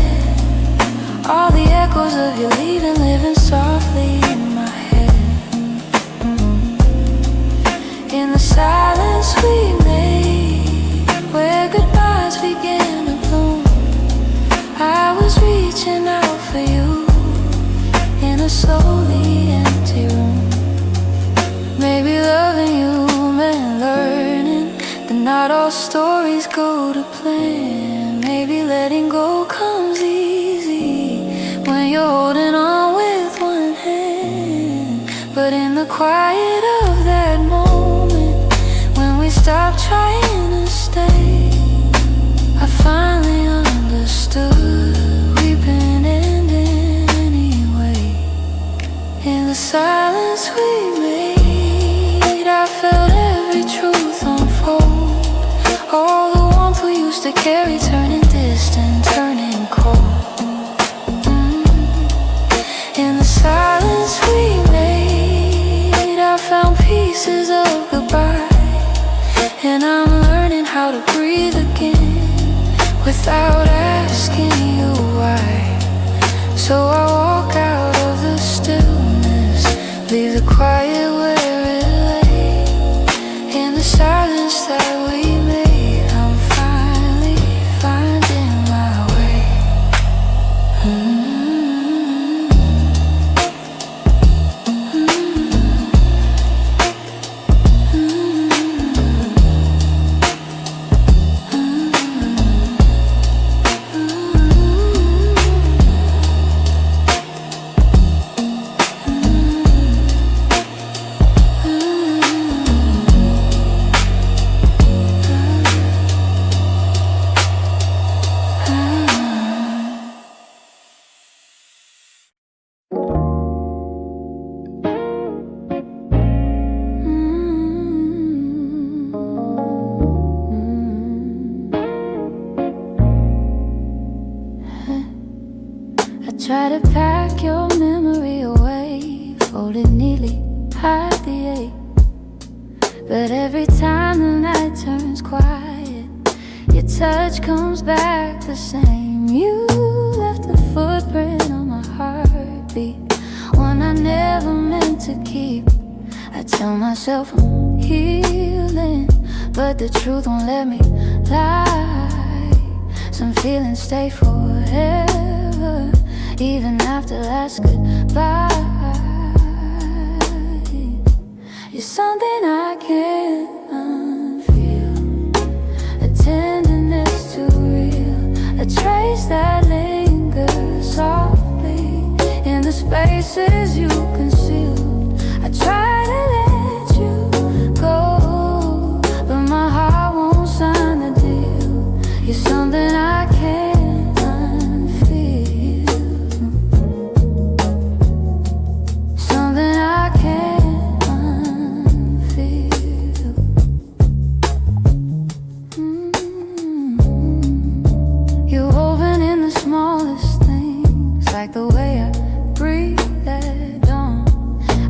All the echoes of you leaving living softly in my head. In the silence we made, where goodbyes began to bloom, I was reaching out for you in a slowly empty room. Maybe loving you meant learning that not all stories go to plan. Maybe letting go comes easy when you're holding on with one hand. But in the quiet of that moment, when we stopped trying to stay, I finally understood we've been ending anyway. In the silence we made, I felt every truth unfold. All the warmth we used to carry turning distant, turning cold. In the silence we made, I found pieces of goodbye, and I'm learning how to breathe again without asking you why. So I walk out of the stillness, leave the quiet where it lay. In the silence that we made, I'm finally finding my way. try to pack your memory away, fold it neatly, hide the ache. But every time the night turns quiet, your touch comes back the same. You left a footprint on my heartbeat, one I never meant to keep. I tell myself I'm healing, but the truth won't let me lie. Some feelings stay forever, even after last goodbye. You're something I can't unfeel, a tenderness too real, a trace that lingers softly in the spaces you concealed. I try to let you go, but my heart won't sign the deal. You're something I can't unfeel, something I can't unfeel. You're woven in the smallest things, like the way I breathe at dawn.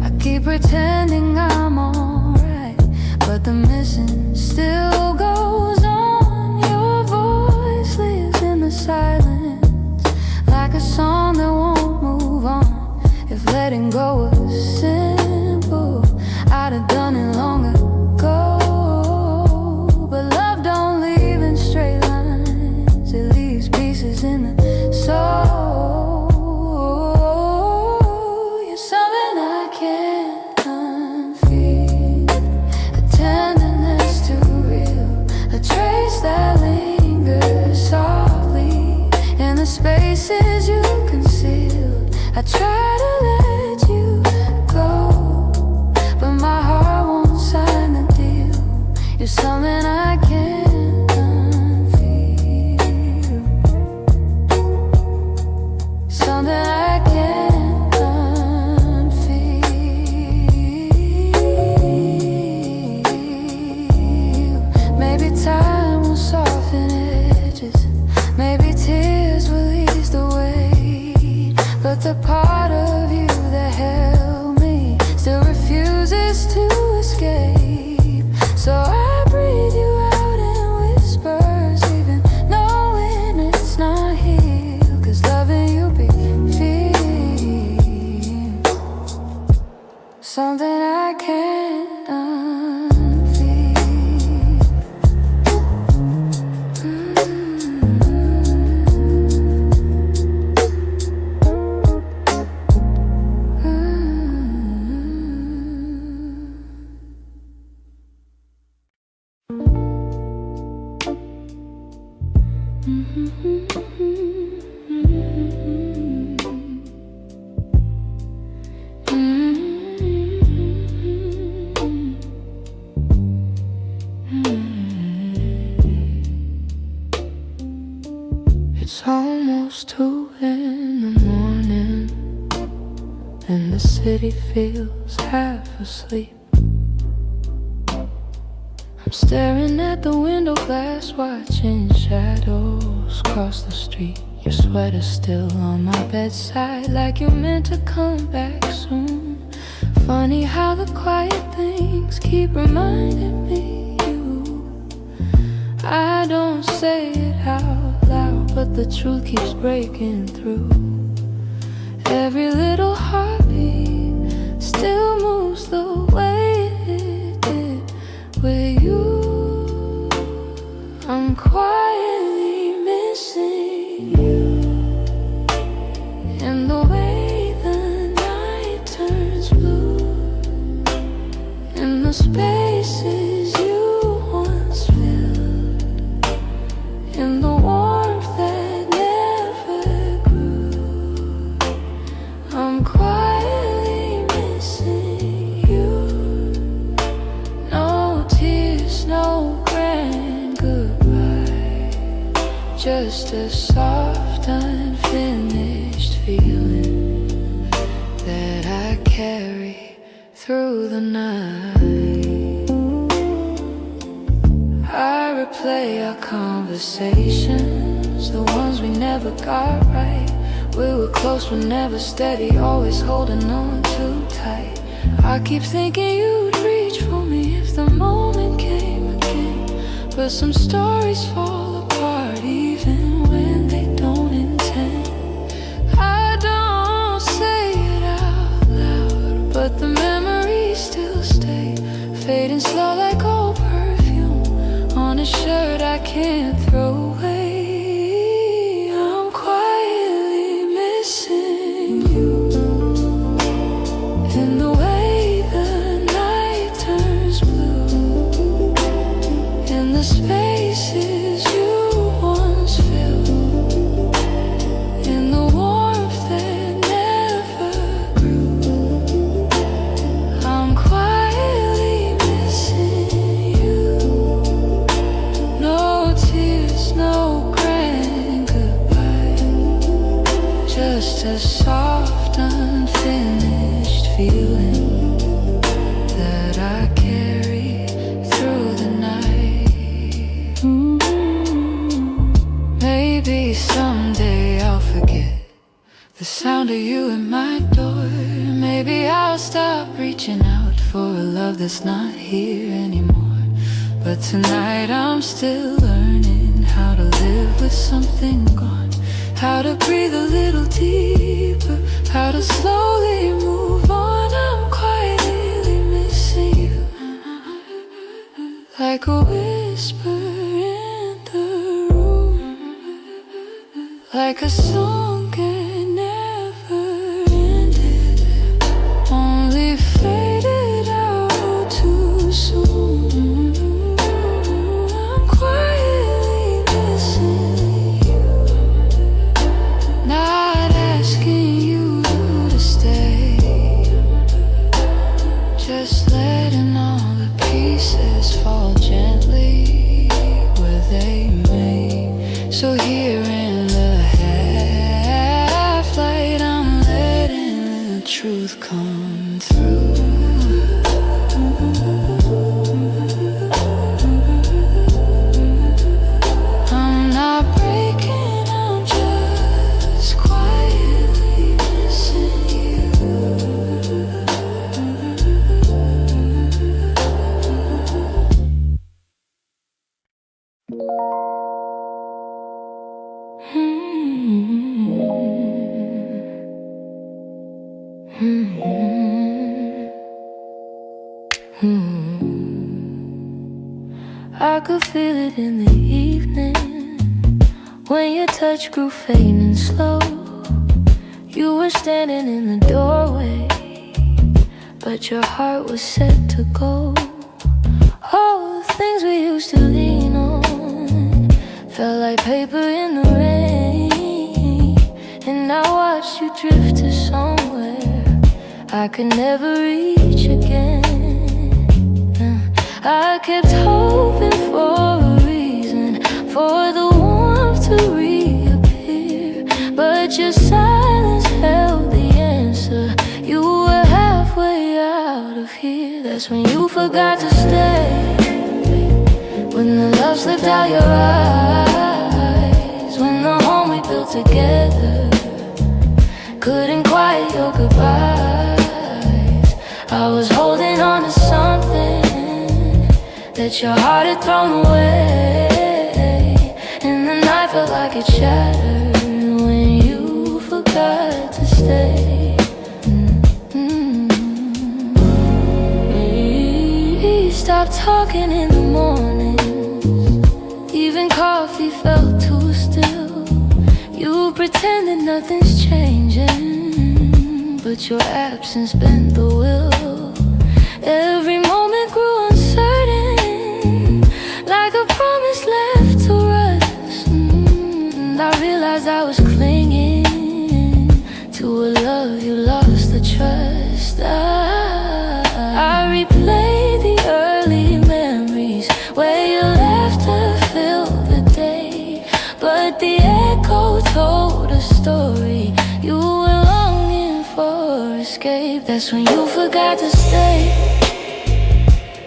I keep pretending I'm alright, but the missing still goes on. Your voice lives in the silence, like a song that won't move on. If letting go was simple, I'd have done it long ago. But love don't leave in straight lines, it leaves pieces in the soul. You're something I can't unfeel, a tenderness too real, a trace that lingers softly in the spaces you concealed. I try to let you go, but my heart won't sign the deal. You're something I can't unfeel, something I can't unfeel. Maybe time will soften edges, maybe tears will ease the weight, but the part of you that held me still refuses to escape. So I breathe you out in whispers, even knowing it's not here. 'Cause loving you be feel something I can't unfeel. It's almost 2 in the morning, and the city feels half asleep. I'm staring at the window glass, watching shadows cross the street. Your sweater's still on my bedside, like you're meant to come back soon. Funny how the quiet things keep reminding me you. I don't say it out loud, but the truth keeps breaking through. Every little heartbeat still moves the way it did with you. I'm quietly missing you, and the way the night turns blue, in the spaces you once filled, in the warmth that never grew. I'm quietly missing you. No tears, no grand goodbye, just a soft, unfinished feeling that I carry through the night. I replay our conversations, the ones we never got right. We were close but never steady, always holding on too tight. I keep thinking you'd reach for me if the moment came again, but some stories fall apart even when they don't intend. I don't say it out loud, but the memories still stay, fading slow like old perfume on a shirt I can't throw away. I'm quietly missing you, in the way the night turns blue, in the spaces you once filled, in the warmth that never grew. I'm quietly missing you. No tears, no grand goodbye, just a soft, unfinished feeling that I carry through the night. Maybe someday I'll forget the sound of you at my door. Maybe I'll stop reaching out for a love that's not here anymore. But tonight I'm still learning how to live with something gone, how to breathe a little deeper, how to slowly move on. I'm quietly missing you, like a whisper in the room, like a song that never ended, only faded out too soon. I'm quietly missing you, not asking you to stay, just letting all the pieces fall gently where they may. So here in the half light, I'm letting the truth come through. I'm not breaking, I'm just quietly missing you. I could feel it in the evening when your touch grew faint and slow. You were standing in the doorway, but your heart was set to go. All the things we used to lean on felt like paper in the rain, and I watched you drift to somewhere I could never reach again. I kept hoping for a reason for the warmth to reappear, but your silence held the answer. You were halfway out of here. That's when you forgot to stay, when the love slipped out your eyes, when the home we built together couldn't quiet your goodbyes. I was holding on to something that your heart had thrown away, and the night felt like it shattered when you forgot to stay. We stopped talking in the mornings, even coffee felt too still. You pretended nothing's changing, but your absence bent the will. Every moment grew uncertain, like a promise left to rust. And I realized I was clinging to a love you lost the trust. I replayed the early memories where your laughter filled the day, but the echo told a story you were longing for escape. That's when you forgot to stay,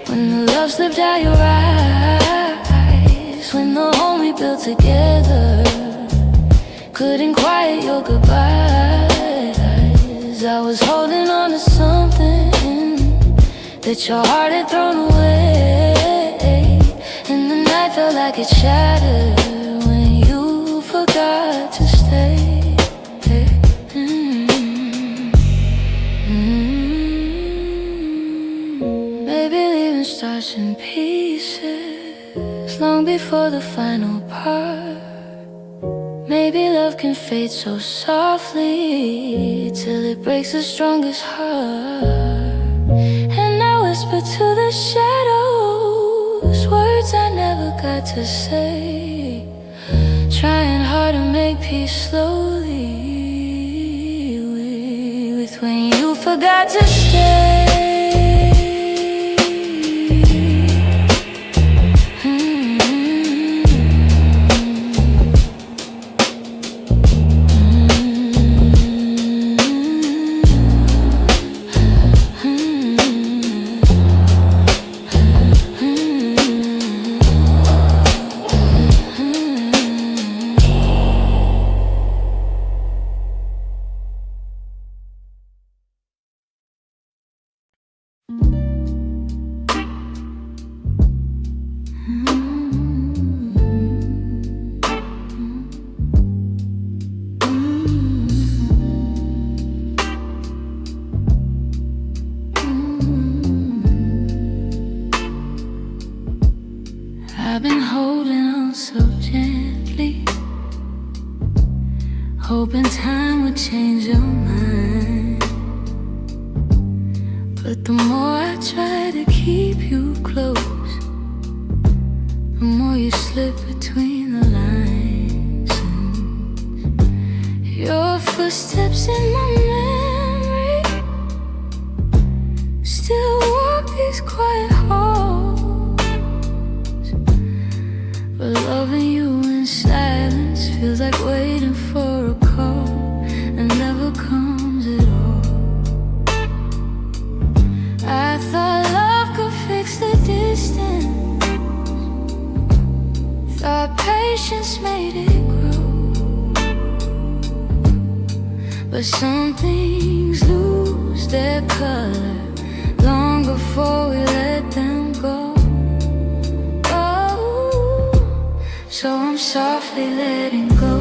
when the love slipped out your eyes, when the home we built together couldn't quiet your goodbyes. I was holding on to something that your heart had thrown away, and the night felt like it shattered when you forgot to stay. Maybe leaving starts in pieces long before the final part. Maybe love can fade so softly till it breaks the strongest heart. And I whisper to the shadows words I never got to say, trying hard to make peace slowly with when you forgot to stay. I've been holding on so gently, hoping time would change your mind. But the more I try to keep you close, the more you slip between the lines. Your footsteps in my memory still walk these quiet halls, but loving you in silence feels like waiting for a call that never comes at all. I thought love could fix the distance, thought patience made it grow, but some things lose their color long before we let them go. So I'm softly letting go,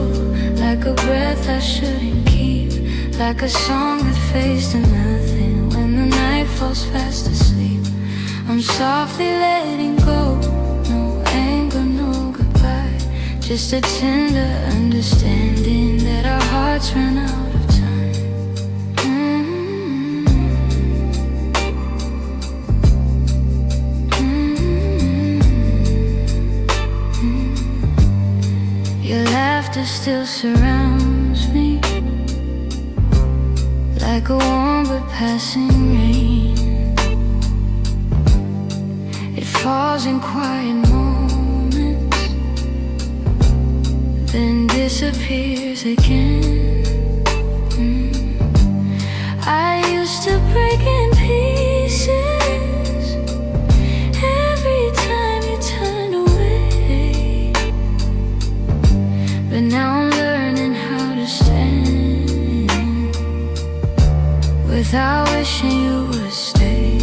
like a breath I shouldn't keep, like a song that fades to nothing when the night falls fast asleep. I'm softly letting go, no anger, no goodbye, just a tender understanding that our hearts run out of time. Your laughter still surrounds me, like a warm but passing rain. It falls in quiet moments, then disappears again. I used to break in pieces every time you turned away, but now I'm learning how to stand without wishing you would stay.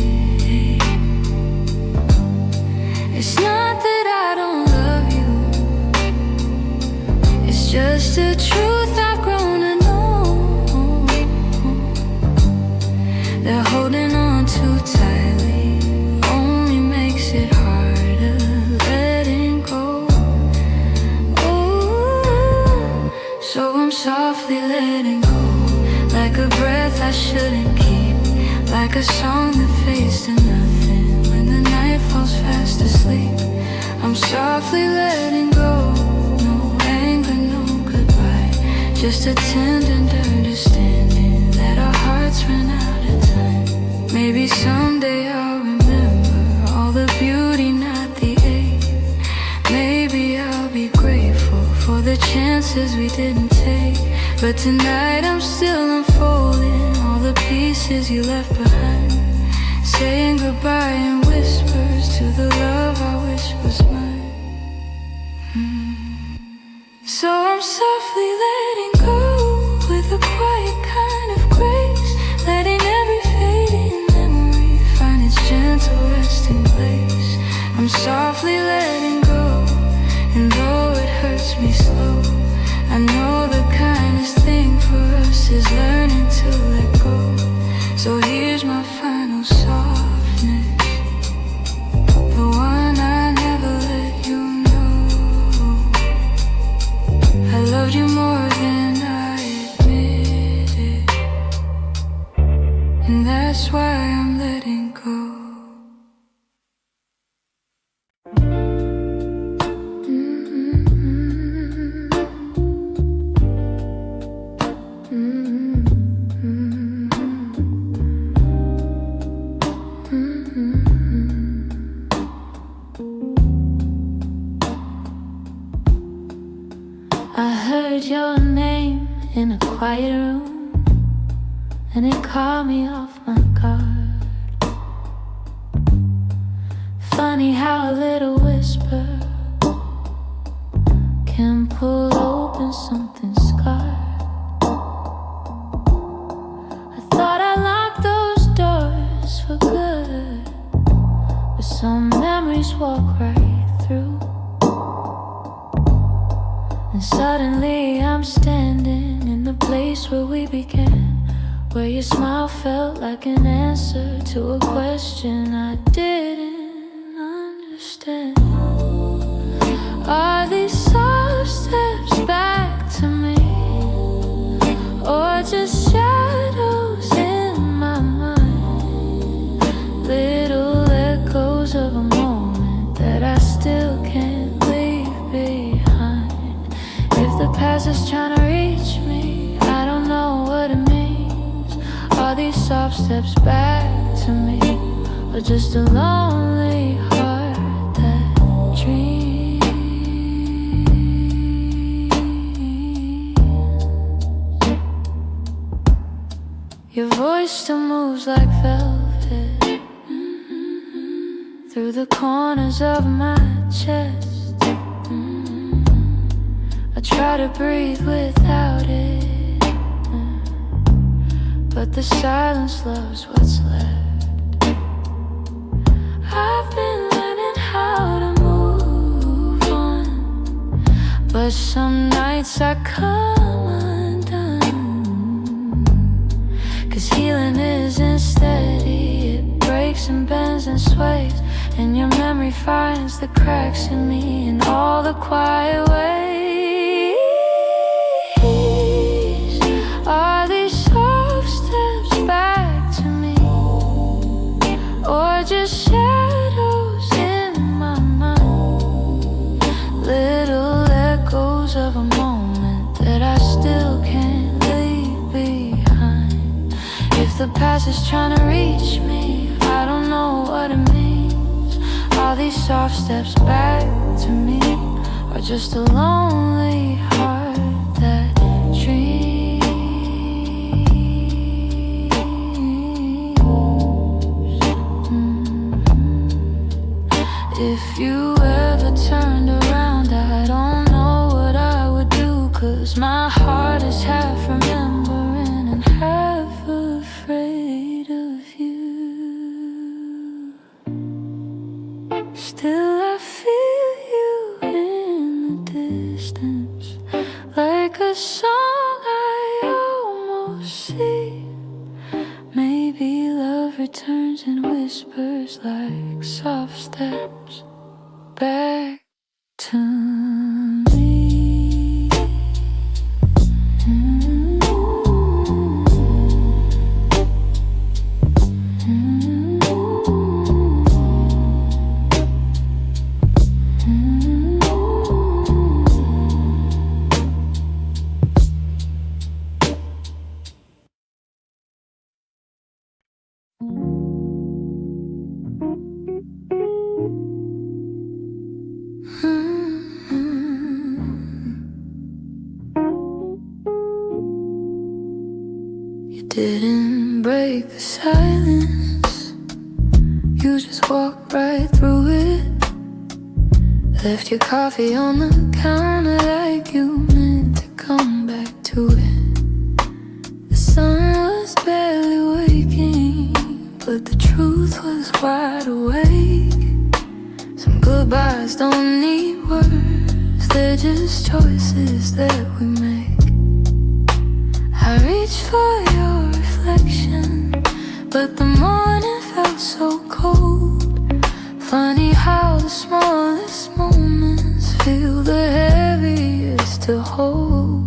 It's not that I don't love you, it's just the truth I've grown to know, that holding on too tightly only makes it harder letting go. So I'm softly letting go, like a breath I shouldn't keep, like a song that fades to nothing when the night falls fast asleep. I'm softly letting go, no anger, no goodbye, just a tender understanding that our hearts ran out of time. Maybe someday I'll remember all the beauty, not the ache. Maybe I'll be grateful for the chances we didn't take, but tonight I'm still unfolding all the pieces you left behind, saying goodbye in whispers to the love I wish was mine. So I'm softly letting I'm softly letting go, and though it hurts me slow, I know the kindest thing for us is learning to let go. So here's my final softness, the one I never let you know. I loved you more than I admitted, and that's why I'm letting go. I heard your name in a quiet room, and it caught me off my guard. Funny how a little whisper can pull open something scarred. I thought I locked those doors for good, but some memories walk right through. And suddenly I'm standing in the place where we began, where your smile felt like an answer to a question I didn't understand. Are these soft steps back to me, or just shadows in my mind? Little echoes of a moment that I still can't leave behind. If the past is trying to reach me, I don't know what it means. Are these soft steps back to me, or just a lonely heart that dreams? Your voice still moves like velvet through the corners of my chest. I try to breathe without it, but the silence loves what's left. I've been learning how to move on, but some nights I come undone. 'Cause healing isn't steady, it breaks and bends and sways, and your memory finds the cracks in me in all the quiet ways. Are these soft steps back to me, or just shadows in my mind? Little echoes of a moment that I still can't leave behind. If the past is trying to reach me, I don't know what it means. Are these soft steps back to me, or just a lonely heart that dreams? If you ever turned around, I don't know what I would do, 'cause my heart is half remembering and half afraid of you. Still I feel you in the distance, like a song I almost see. Maybe love returns and whispers like soft steps back to me. You didn't break the silence, you just walked right through it. Left your coffee on the counter like you meant to come back to it. The sun was barely waking, but the truth was wide awake. Some Goodbyes don't need words, they're just choices that we make. I reach for your reflection, but the morning felt so cold. Funny how the smallest moments feel the heaviest to hold.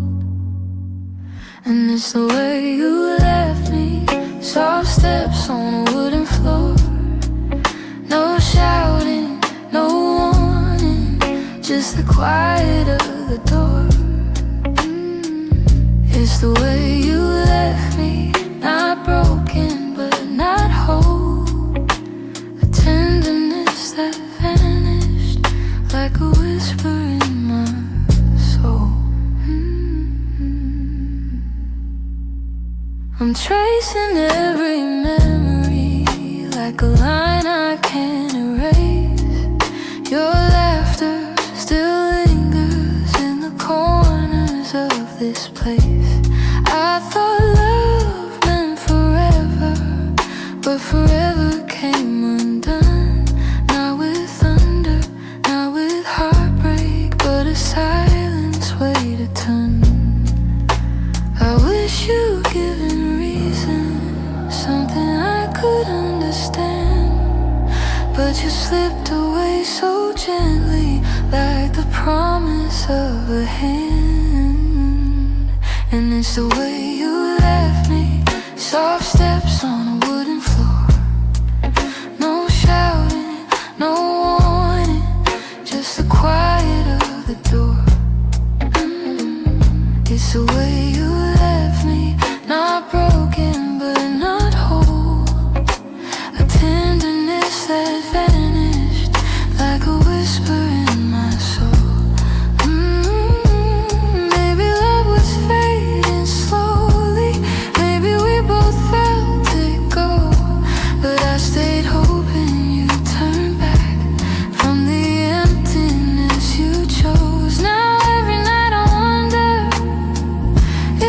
And it's the way you left me, soft steps on a wooden floor. No shouting, no warning, just the quiet of the door. It's the way you left me, not broken but not whole. A tenderness that vanished like a whisper in my soul. I'm tracing every memory like a line I can't erase. Your laughter still lingers in the corners of this place. I thought love meant forever, but forever came undone. Not with thunder, not with heartbreak, but a silence weighed a ton. I wish you'd given reason, something I could understand, but you slipped away so gently, like the promise of a hand. And it's the way you left me, soft steps on a wooden floor. No shouting, no warning, just the quiet of the door. It's the way you left me, not broken but not whole. A tenderness that vanished like a whisper in my soul. Maybe love was fading slowly, maybe we both felt it go, but I stayed hoping you'd turn back from the emptiness you chose. Now every night I wonder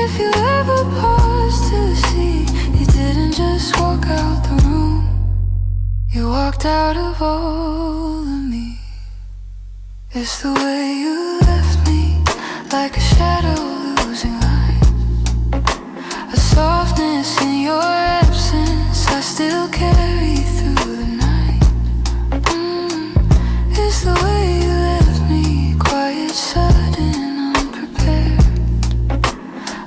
if you ever paused to see you didn't just walk out the room, you walked out of all of me. It's the way you left me, like a shadow losing light. A softness in your absence I still carry through the night. It's the way you left me, quiet, sudden, unprepared.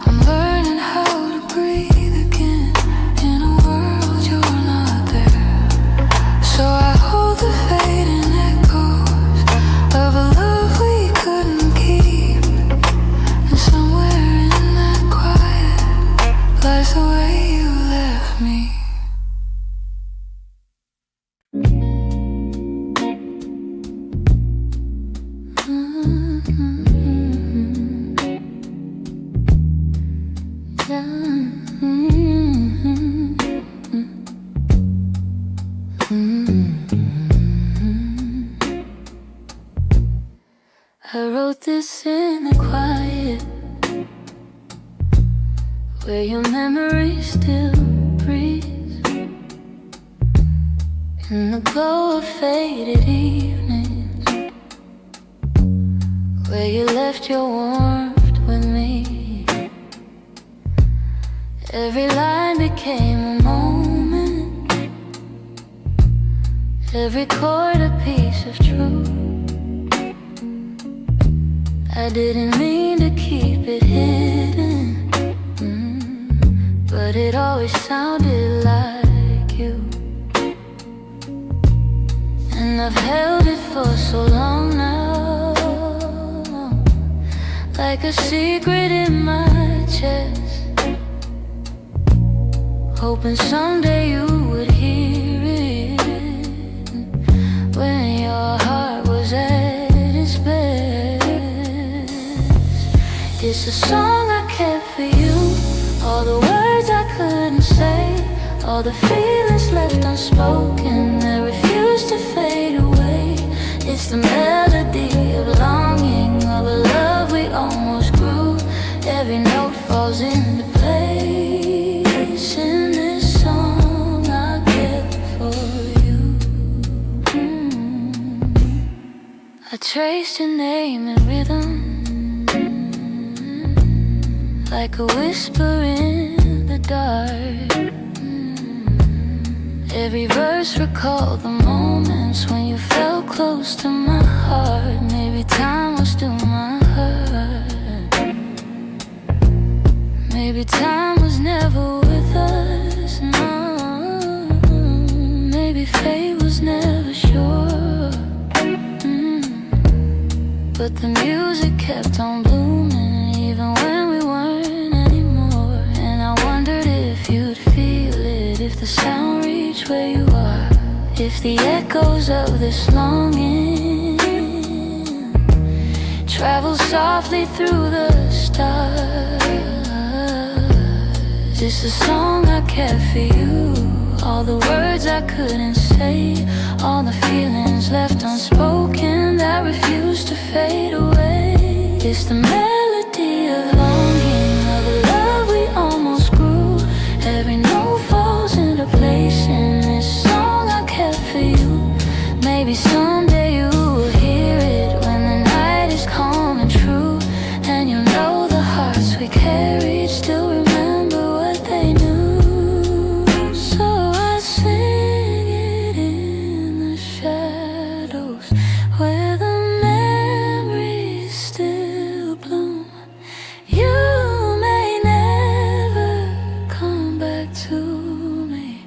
I'm learning how to breathe again in a world you're not there. So I hold the fading echoes of a love we couldn't keep, and somewhere in that quiet lies the way you left me. I wrote this in the quiet, where your memory still breathes, in the glow of faded evenings, where you left your warmth with me. Every line became a moment, every chord a piece of truth. I didn't mean to keep it hidden, but it always sounded like you. And I've held it for so long now, like a secret in my chest, hoping someday you would hear it, when your heart was at its best. It's a song I kept for you, all the words I couldn't say, all the feelings left unspoken that refuse to fade away. It's the melody of longing, of a love we almost grew. Every note falls into place in this song I kept for you. I traced your name in rhythm, like a whisper in the dark. Every verse recalled the moments when you felt close to my heart. Maybe time was still my hurt. Maybe time was never with us, no. Maybe fate was never sure. But the music kept on blooming, even when we weren't anymore. And I wondered if you'd feel it, if the sound reached where you are, if the echoes of this longing travel softly through the stars. It's a song I kept for you, all the words I couldn't say, all the feelings left unspoken that refuse to fade away. It's the melody of longing, of a love we almost grew. Every note falls into place in this song I kept for you. Maybe someday you will hear it when the night is calm and true, and you'll know the hearts we carried still remember what they knew. So I sing it in the shadows where the memories still bloom. You may never come back to me,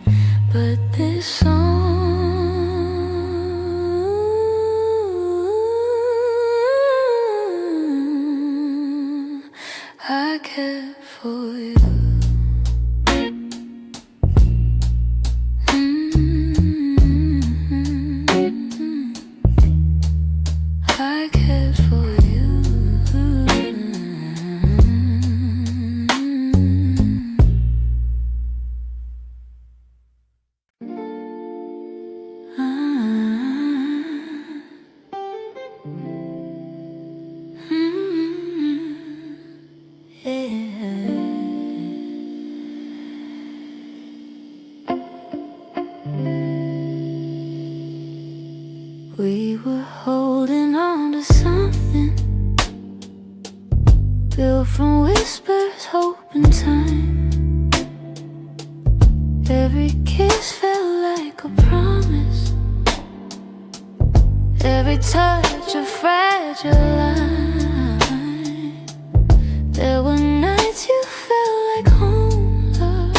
but this song I kept for you. I cared for you. We were holding on to something built from whispers, hope, and time. Every kiss felt like a promise, every touch a fragile line. There were nights you felt like home, love,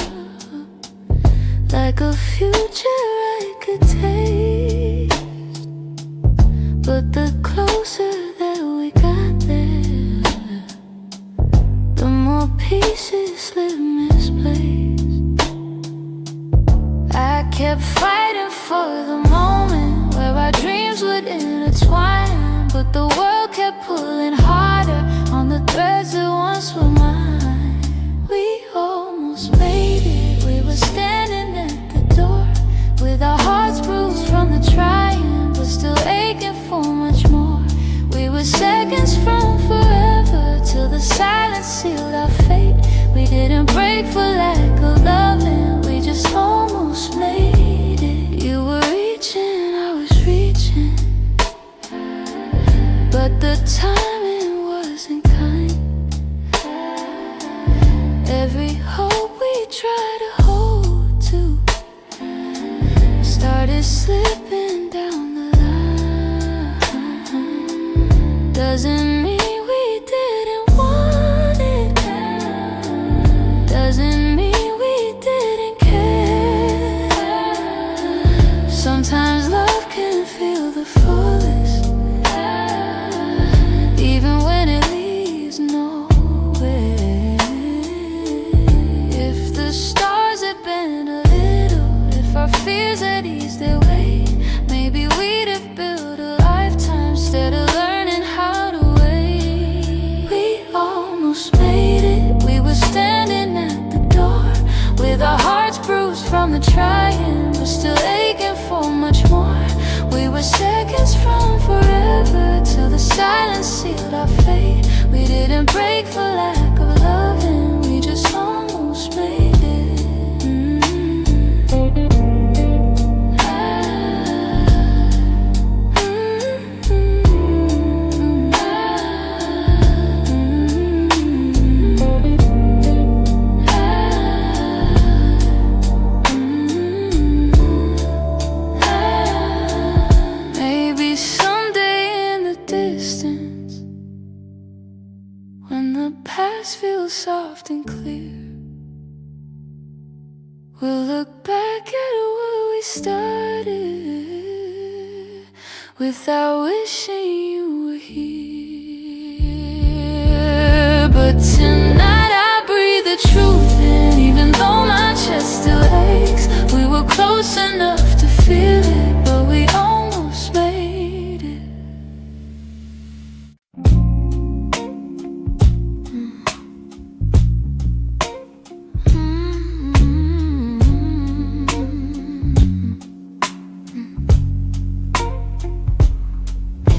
like a future I could taste. But the closer that we got there, the more pieces slipped misplaced. I kept fighting for the moment where our dreams would intertwine, but the world kept pulling harder on the threads that once were mine. We almost made it, we were standing at the door, with our hearts bruised from the trying, but still aching for much more. We were seconds from forever, till the silence sealed our fate. We didn't break for lack of loving, we just almost made it. You were reaching, I was reaching, but the timing wasn't kind. Every hope we tried to hold to started slipping down the line. Doesn't mean we didn't want it, doesn't mean we didn't care. Sometimes love can feel the fullest, even when it leads nowhere. If the stars had been a little, if our fears had eased their weight, maybe we'd have built a lifetime instead of learning how to wait. We almost made it, we were standing at the door, with our hearts bruised from the trying, but still aching for much more. We were seconds from forever, till the silence sealed our fate. We didn't break for lack of loving, we just almost made it. skies feel soft and clear. We'll look back at where we started without wishing you were here. But tonight I breathe the truth in, even though my chest still aches. We were close enough to feel it, but we almost made it.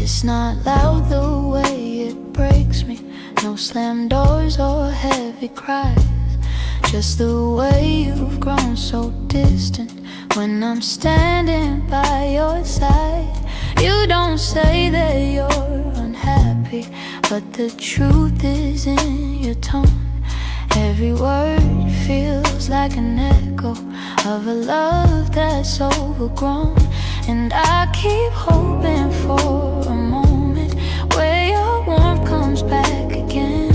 It's not loud the way it breaks me, no slammed doors or heavy cries, just the way you've grown so distant when I'm standing by your side. You don't say that you're unhappy, but the truth is in your tone. Every word feels like an echo of a love that's overgrown. And I keep hoping for a moment where your warmth comes back again,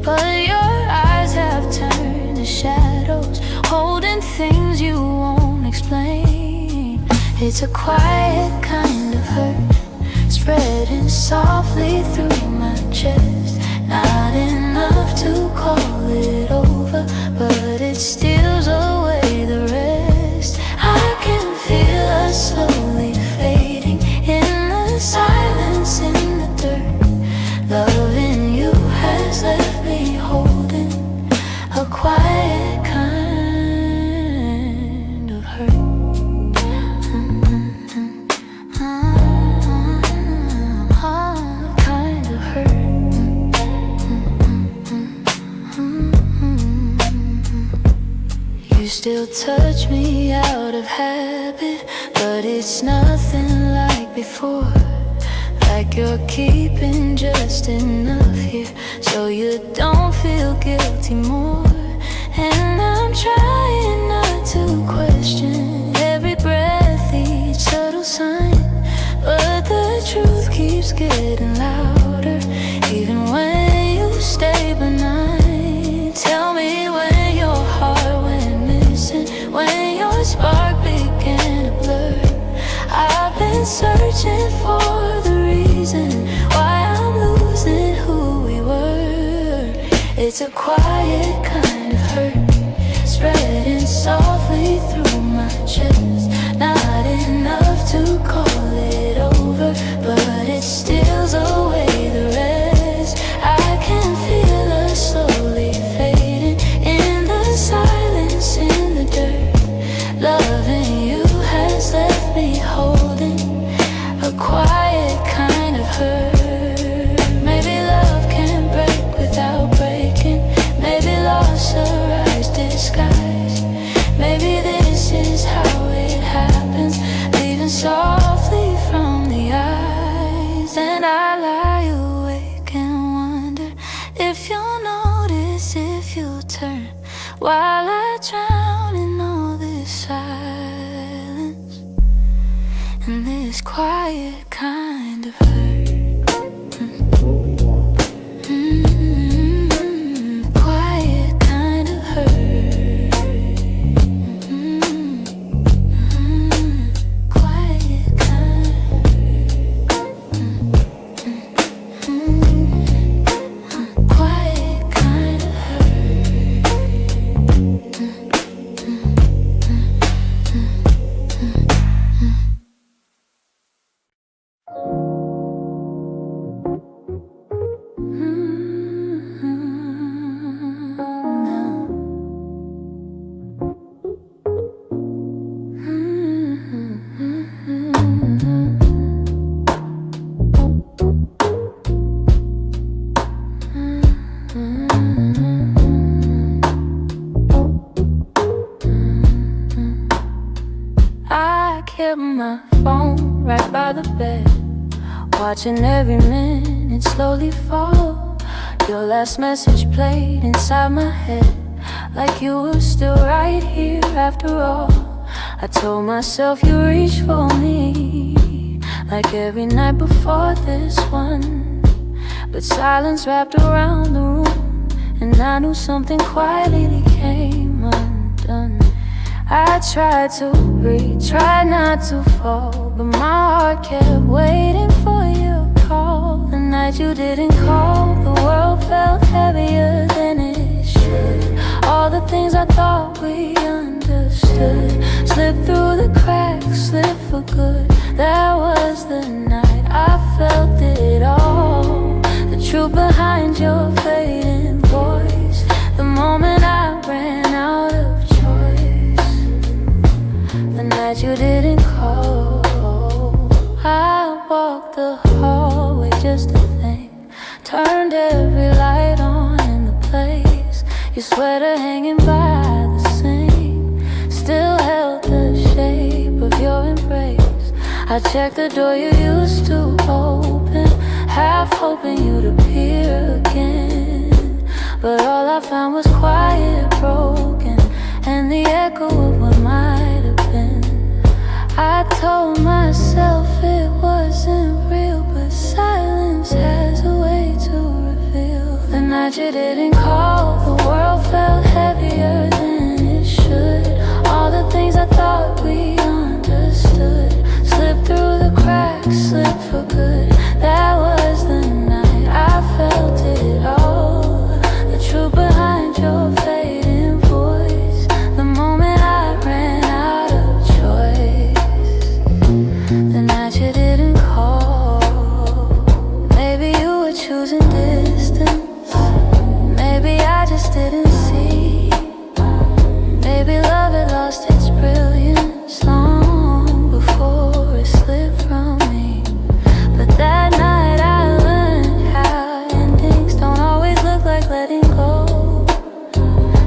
but your eyes have turned to shadows, holding things you won't explain. It's a quiet kind of hurt, spreading softly through my chest. Not enough to call it over, but it steals away the rest. I can feel us slowly fading in the silence, in the dirt. Loving you has left me holding a quiet kind of hurt. Kind of hurt. You still touch me out of habit, but it's nothing like before. Like you're keeping just enough here so you don't feel guilty more. And I'm trying not to question every breath, each subtle sign, but the truth keeps getting louder, even when you stay benign. Tell me when your heart went missing, when your spark began to blur. I've been searching for the reason why I'm losing who we were. It's a quiet kind of hurt, spreading softly through my chest. Not enough to call it over, but it steals away the rest. I can feel us slowly fading in the silence, in the dirt. Loving you has left me holding a quiet kind of hurt. Maybe love can break without breaking. Maybe loss arrives disguised. Maybe this is how it happens, leaving softly from the eyes. And I lie awake and wonder if you'll notice, if you'll turn, while I drown in all this silence and this quiet kind of hurt. Quiet kind of hurt. Quiet kind of quiet kind of I kept my phone right by the bed, watching every minute slowly fall. Your last message played inside my head, like you were still right here after all. I told myself you reached for me, like every night before this one. But silence wrapped around the room, and I knew something quietly came undone. I tried to breathe, tried not to fall, but my heart kept waiting for your call. The night you didn't call, the world felt heavier than it should. All the things I thought we understood slipped through the cracks, slipped for good. That was the night I felt it all, the truth behind your fading voice, the moment I ran out of choice, the night you didn't call. I walked the hallway just to think, turned every light on in the place. Your sweater hanging by the sink still held the shape of your embrace. I checked the door you used to open, half hoping you'd appear again, but all I found was quiet, broken, and the echo of what might have been. I told myself it wasn't real, but silence has a way to reveal. The night you didn't call, the world felt heavier than it should. All the things I thought we understood slipped through the cracks, slipped for good. That was the night I felt it all, the truth behind your fading voice, the moment I ran out of choice, the night you didn't call. Maybe you were choosing distance, maybe I just didn't see. Maybe love had lost its brilliance long before it slipped from me. But that night I learned how endings don't always look like letting go.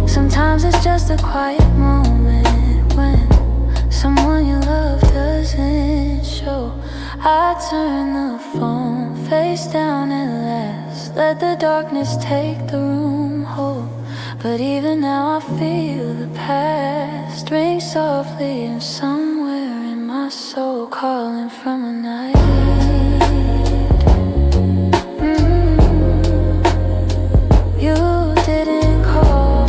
Sometimes it's just a quiet moment when someone you love doesn't show. I turn the phone face down at last, let the darkness take the room whole. But even now I feel the past ring softly, and somewhere in my soul calling from a night. You didn't call.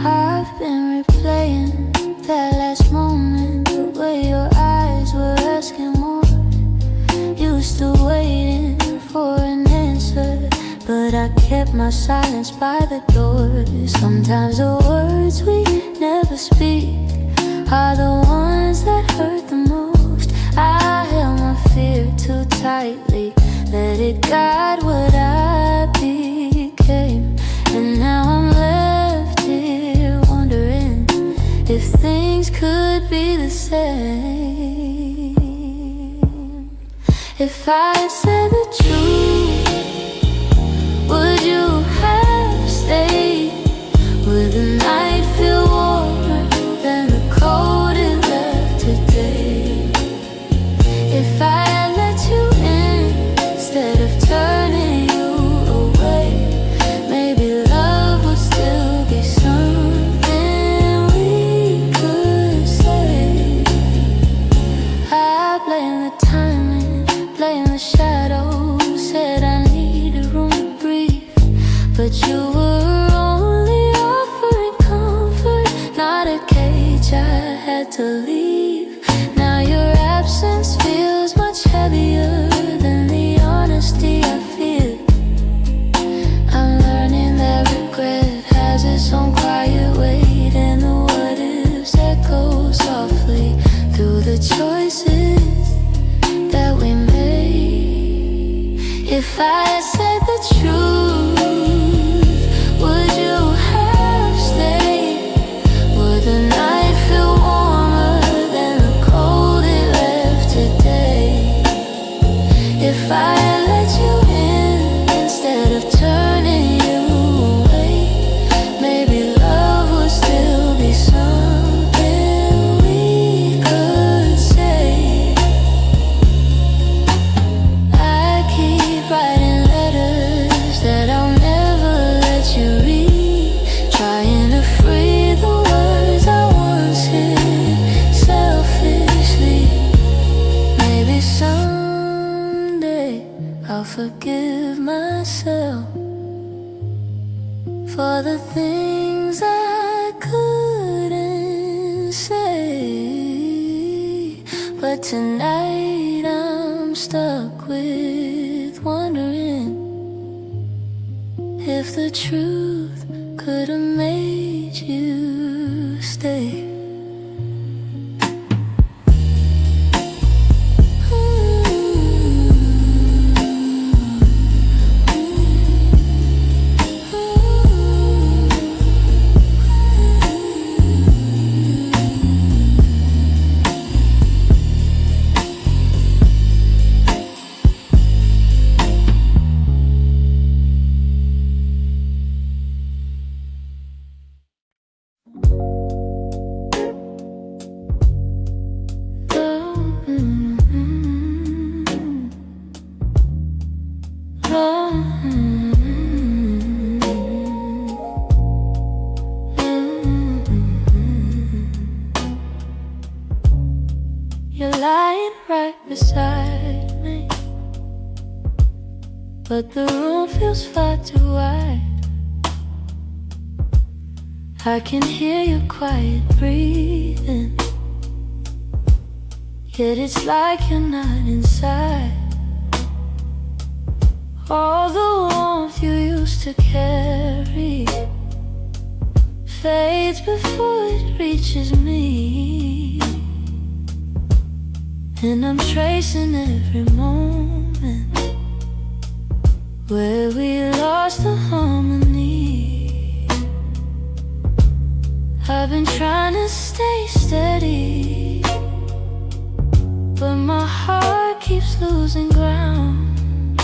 I've been replaying that last moment, the way your eyes were asking more. You still waiting for an answer, but I kept my silence by the door. Sometimes the words we never speak are the ones that hurt the most. I held my fear too tightly, let it guide what I became, and now I'm left here wondering if things could be the same. If I said the truth, would you have stayed? Would the night feel warmer than the cold it left today? If I had let you in instead of turning you away, maybe love would still be something we could say. I blame the timing, blame the shadows, said I needed room to breathe, but you were only offering comfort, not a cage I had to leave. Now your absence feels much heavier than the honesty I feel. I'm learning that regret has its own quiet weight, and the what ifs echo softly through the choices that we made. If I said the truth, would you have stayed? Would the night feel warm all the things I couldn't say. But tonight I'm stuck with wondering if the truth could have made you stay. You're lying right beside me, but the room feels far too wide. I can hear your quiet breathing, yet it's like you're not inside. All the warmth you used to carry fades before it reaches me, and I'm tracing every moment where we lost the harmony. I've been trying to stay steady, but my heart keeps losing ground.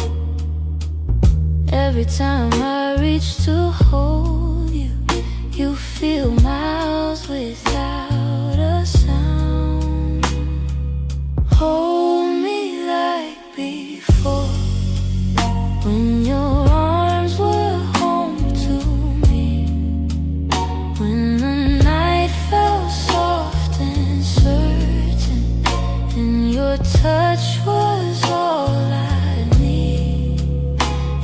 Every time I reach to hold you, you feel miles without a sound. Hold me like before, when your arms were home to me, when the night felt soft and certain, and your touch was all I need.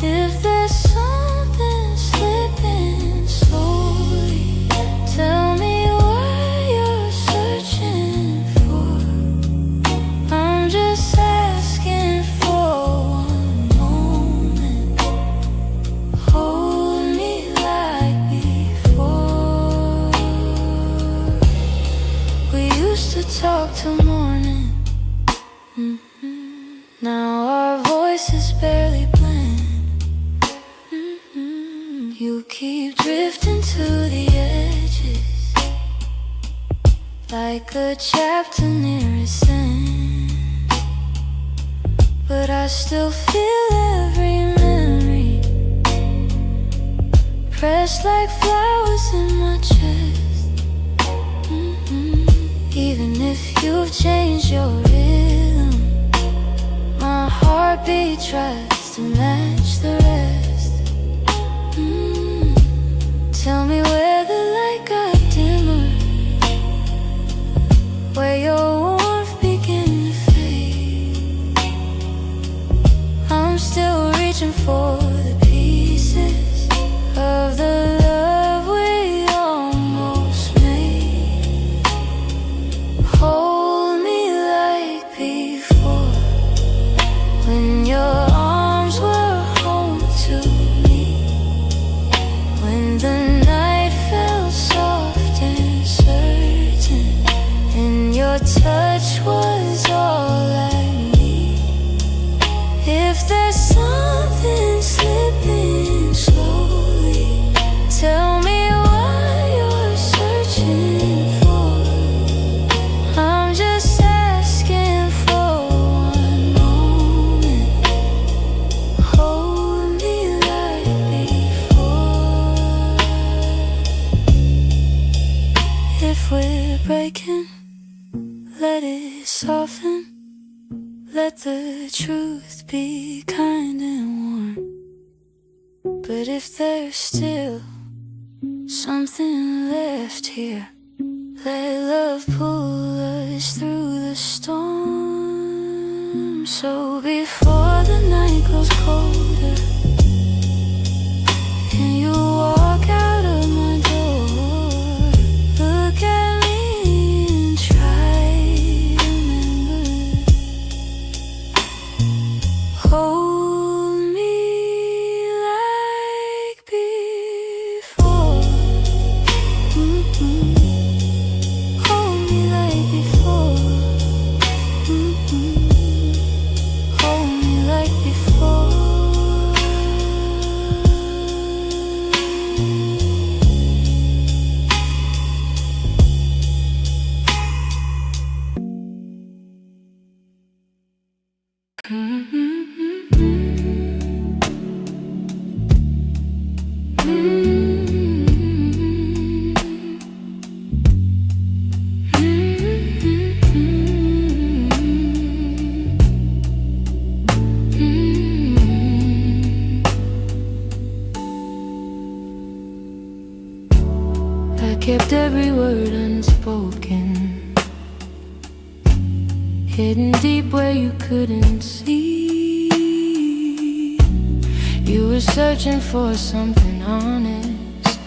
If there's something slipping slowly, tell me what you're searching for. I'm just asking for one moment. Hold me like before. We used to talk till morning. Now our voices barely blend. You keep drifting to the edges, like a chapter near its end. But I still feel every memory pressed like flowers in my chest. Even if you've changed your rhythm, my heartbeat tries to match the rest. Tell me where the light got dimmer, where your warmth began to fade. I'm still reaching for the pieces of the love we almost made. Hold me like before, when your arms were home to me, when the night felt soft and certain, and your touch was all I need. If there's something slipping slowly, tell me what you're searching for. I'm just asking for one moment. Hold me like before. If we're breaking, let it soften. Let the truth be kind and warm. But if there's still something left here, let love pull us through the storm. So before the night grows colder and you walk out I kept every word unspoken, hidden deep where you couldn't see. You were searching for something honest,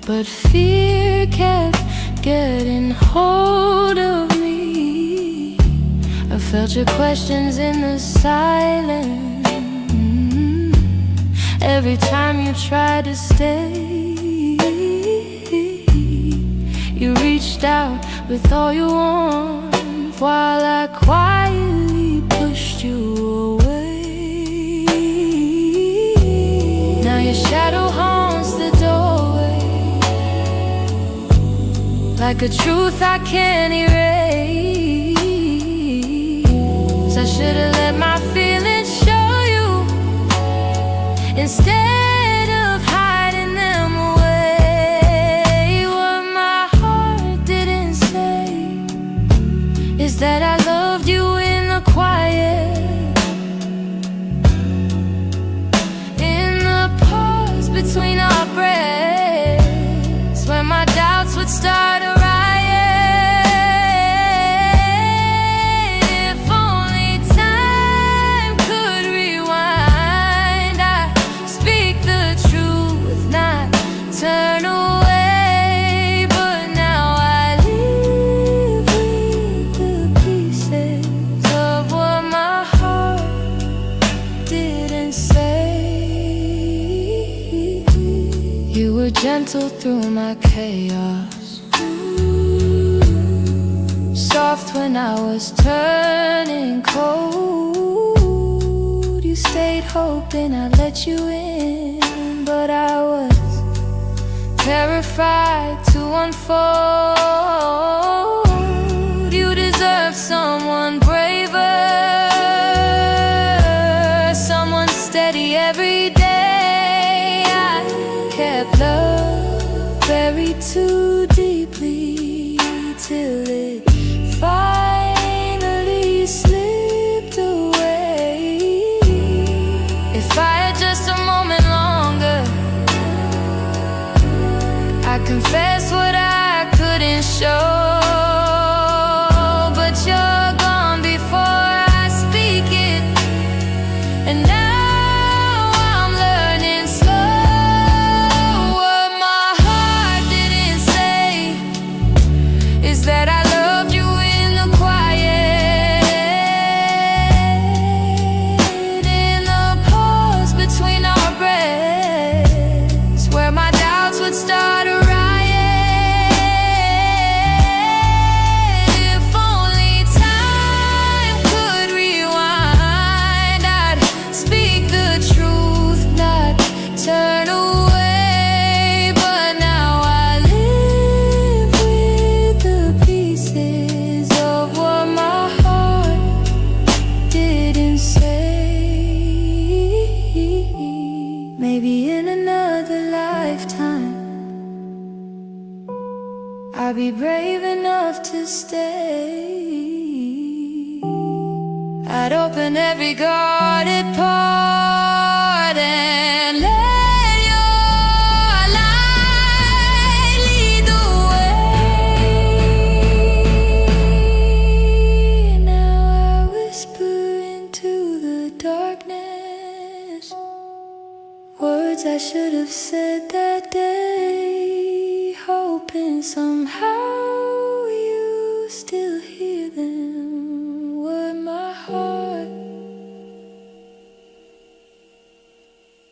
but fear kept getting hold of me. I felt your questions in the silence, every time you tried to stay. You reached out with all your warmth, while I quietly pushed you away. Now your shadow haunts the doorway, like a truth I can't erase. I should've let my feelings show you instead of hiding them away. What my heart didn't say is that I loved you in the quiet, in the pause between our breaths, when my doubts would start a riot. If only time could rewind, I'd speak the truth, not turn away. But now I live with the pieces of what my heart didn't say. You were gentle through my chaos, soft when I was turning cold. You stayed hoping I'd let you in, but I was terrified to unfold. You deserve someone braver, someone steady every day. I kept love buried too deeply till it finally slipped away. If I had just a moment longer, I confess what I couldn't show. But you're gone before I speak it, and now I'm learning slow. What my heart didn't say is that I loved you in the quiet, in the pause between our breaths, where my doubts would start a riot. If only time could rewind, I'd speak the truth, not turn away. But now I live with the pieces of what my heart didn't say. Maybe in another lifetime I'll be brave enough to stay. I'd open every guarded part and let your light lead the way. Now I whisper into the darkness words I should have said that day, hoping somehow you still hear them. What my heart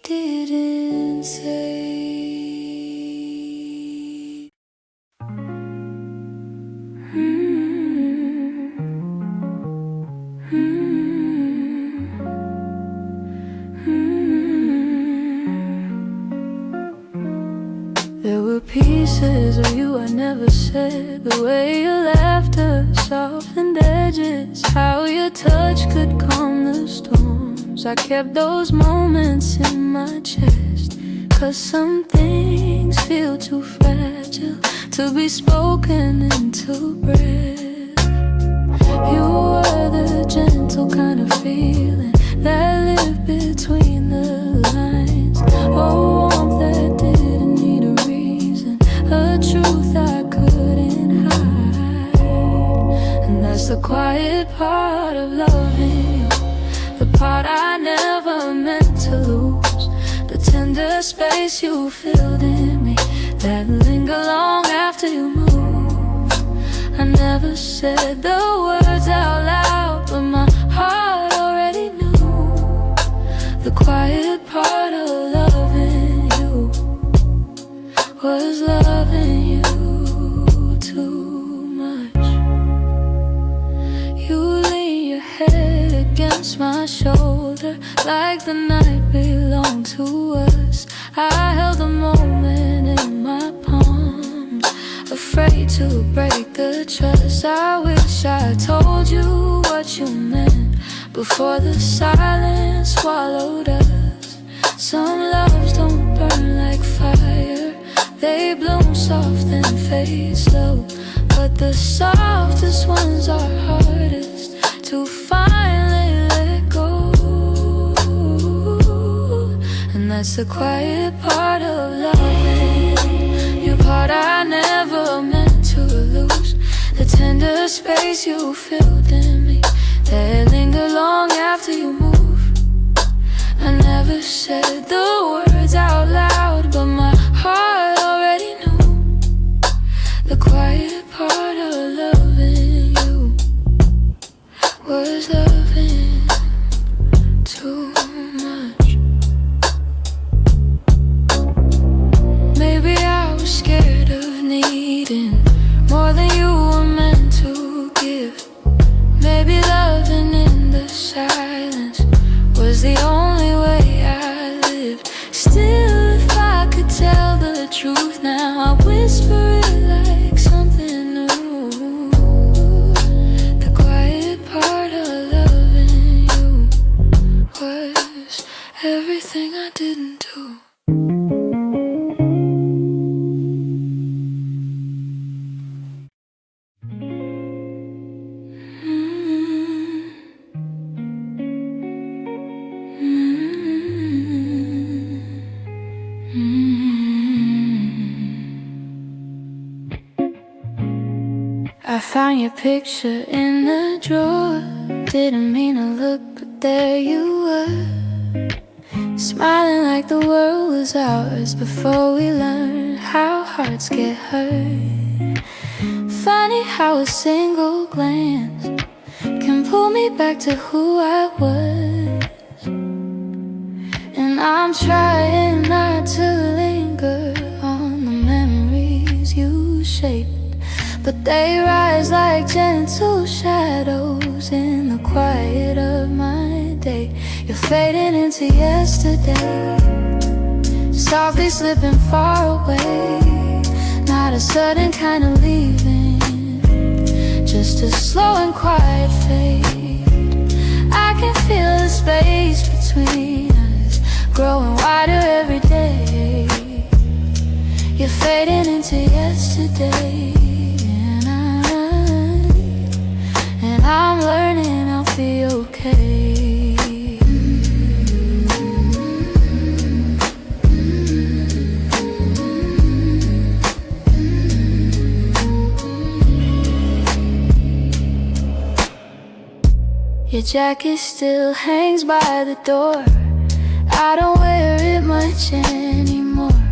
didn't say. There were pieces of you I never said, the way your laughter softened edges, how your touch could calm the storms. I kept those moments in my chest, 'cause some things feel too fragile to be spoken into breath. You were the gentle kind of feeling that lived between the lines, a warmth that didn't need a reason, a truth quiet part of loving you, the part I never meant to lose, the tender space you filled in me that linger long after you move. I never said the words out loud, but my heart already knew the quiet part of loving you was loving you too much. You lean your head against my shoulder like the night belonged to us. I held the moment in my palms, afraid to break the trust. I wish I told you what you meant before the silence swallowed us. Some loves don't burn like fire, they bloom soft and fade slow, but the softest ones are hardest to finally let go. And that's the quiet part of loving you, part I never meant to lose, the tender space you filled in me that linger long after you move. I never said the words out loud, but my heart already knew the quiet part of loving you was loving too much. Maybe I was scared of needing more than you were meant to give. Maybe loving in the silence was the only way I lived. Still, if I could tell the truth now, I whisper it like something new. The quiet part of loving you was everything I didn't do. I found your picture in the drawer. Didn't mean to look, but there you were, smiling like the world was ours before we learned how hearts get hurt. Funny how a single glance can pull me back to who I was. And I'm trying not to linger on the memories you shaped, but they rise like gentle shadows in the quiet of my day. You're fading into yesterday, softly slipping far away. Not a sudden kind of leaving, just a slow and quiet fade. I can feel the space between us growing wider every day. You're fading into yesterday, and I'm learning I'll be okay. Your jacket still hangs by the door. I don't wear it much anymore,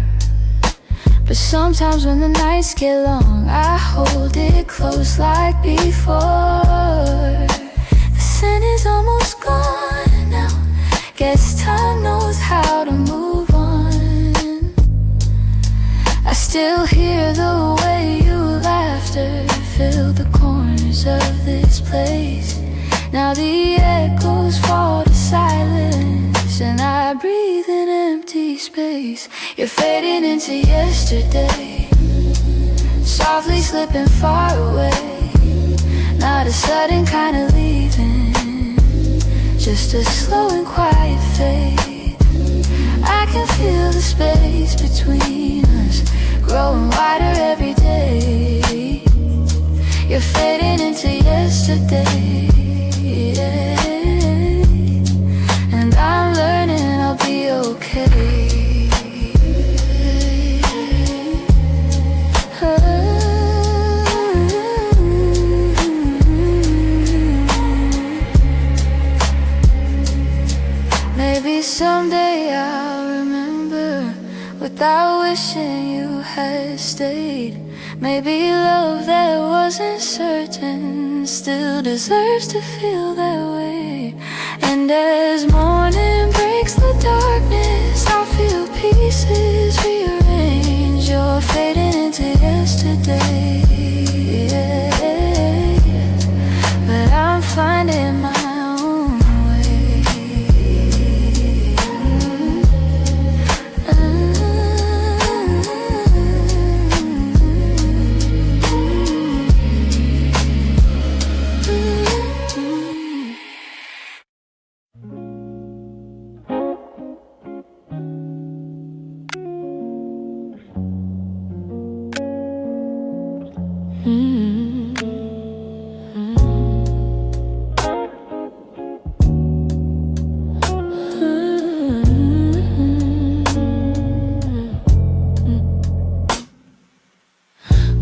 but sometimes when the nights get long, I hold it close like before. The scent is almost gone now, guess time knows how to move on. I still hear the way your laughter fill the corners of this place. Now the echoes fall to silence, and I breathe in empty space. You're fading into yesterday, softly slipping far away. Not a sudden kind of leaving, just a slow and quiet fade. I can feel the space between us growing wider every day. You're fading into yesterday, and I'm learning I'll be okay. without wishing you had stayed. Maybe love that wasn't certain still deserves to feel that way. And as morning breaks the darkness, I'll feel pieces rearrange. You're fading into yesterday, but I'm finding my own way.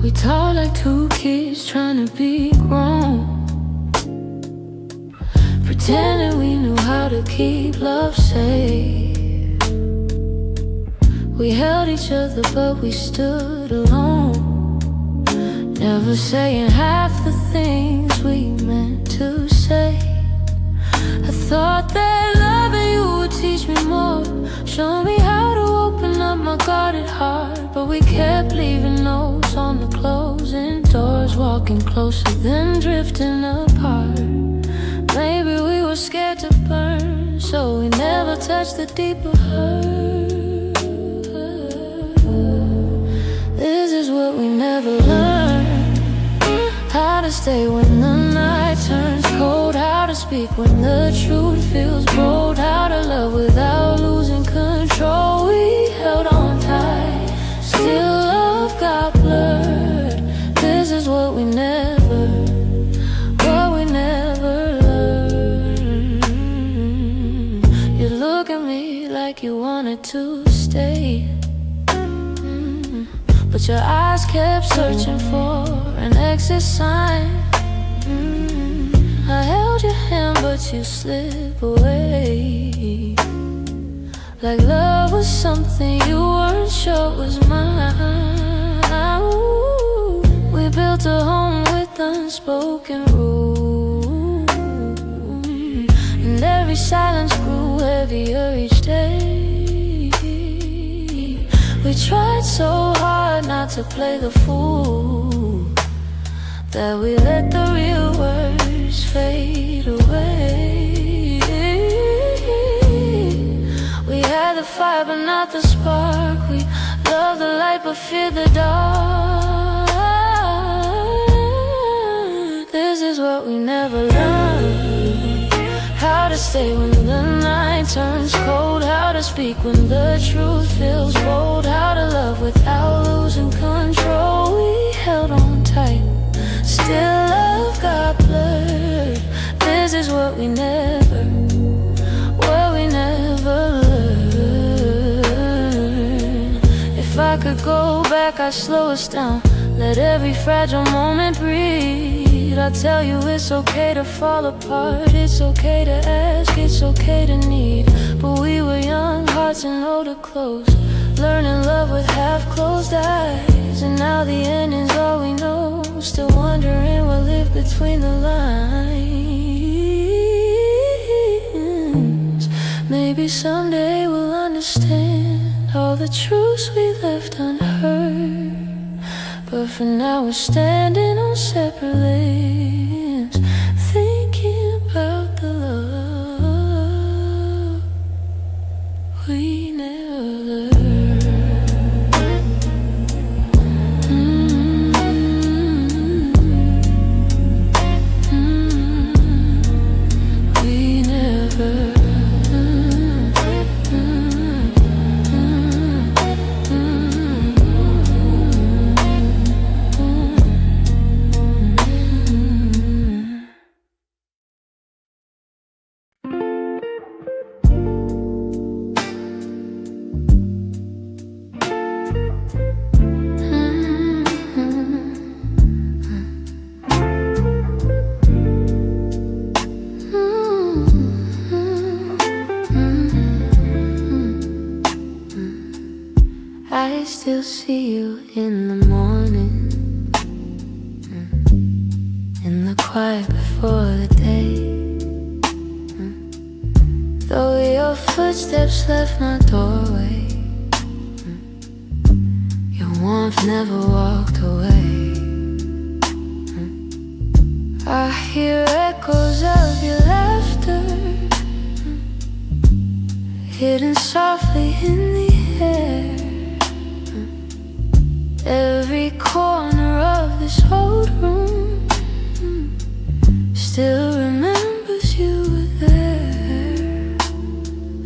We talk like two kids trying to be grown, pretending we knew how to keep love safe. We held each other but we stood alone, never saying half the things we meant to say. I thought that loving you would teach me more, show me how to open up my guarded heart. But we kept leaving notes on the closing doors, walking closer then drifting apart. Maybe we were scared to burn, so we never touched the deeper hurt. This is what we never learned, how to stay when the night turns cold, how to speak when the truth feels bold, how to love without losing control. We held on tight, still love got blurred. This is what we never learned. You look at me like you wanted to stay, but your eyes kept searching for an exit sign. I held your hand but you slip away, like love was something you weren't sure was mine. Ooh, we built a home with unspoken rules, and every silence grew heavier each day. We tried so hard not to play the fool, that we let the real words fade away. We had the fire but not the spark, we loved the light but feared the dark. This is what we never learned, how to stay when the night turns cold, how to speak when the truth feels bold, how to love without losing control. We held on tight, still love got blurred. This is what we never learned. If I could go back, I'd slow us down, let every fragile moment breathe. I'd tell you it's okay to fall apart, it's okay to ask, it's okay to need. But we were young hearts and older clothes, learning love with half-closed eyes. And now the ending's all we know, still wondering what lived between the lines. Maybe someday we'll understand all the truths we left unheard, but for now we're standing on separate lanes, thinking about the love we never learned. We never. see you in the morning, in the quiet before the day. Though your footsteps left my doorway, your warmth never walked away. I hear echoes of your laughter, hidden softly in the air. Every corner of this old room still remembers you were there.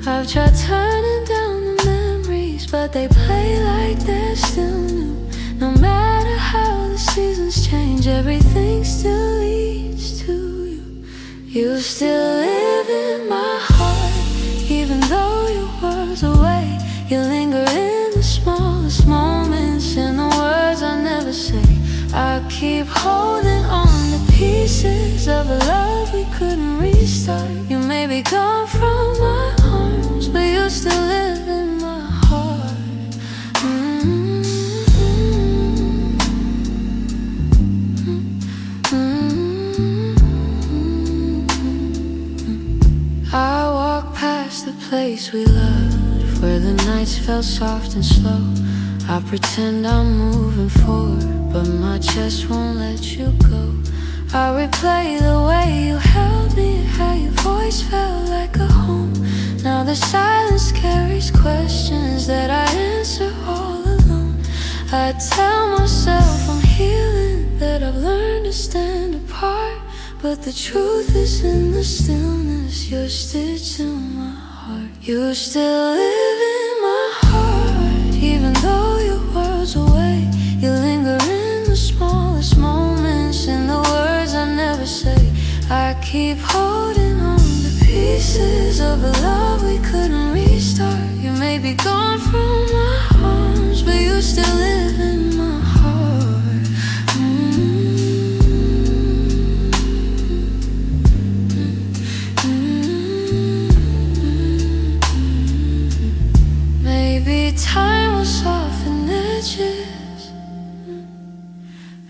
I've tried turning down the memories, but they play like they're still new. No matter how the seasons change, everything still leads to you. You still live in my heart, even though your world's away. You linger in the smallest moments, in the words I never say. I keep holding on to pieces of a love we couldn't restart. You may be gone from my arms, but you still live in my heart. I walk past the place we loved, where the nights felt soft and slow. I pretend I'm moving forward, but my chest won't let you go. I replay the way you held me, how your voice felt like a home. Now the silence carries questions that I answer all alone. I tell myself I'm healing, that I've learned to stand apart, but the truth is in the stillness. You're stitched to my heart. You still live in my heart, even though your world's away. You linger in the smallest moments, in the words I never say. I keep holding on to pieces of a love we couldn't restart. You may be gone from my arms, but you still live in my heart. Maybe time will soften edges,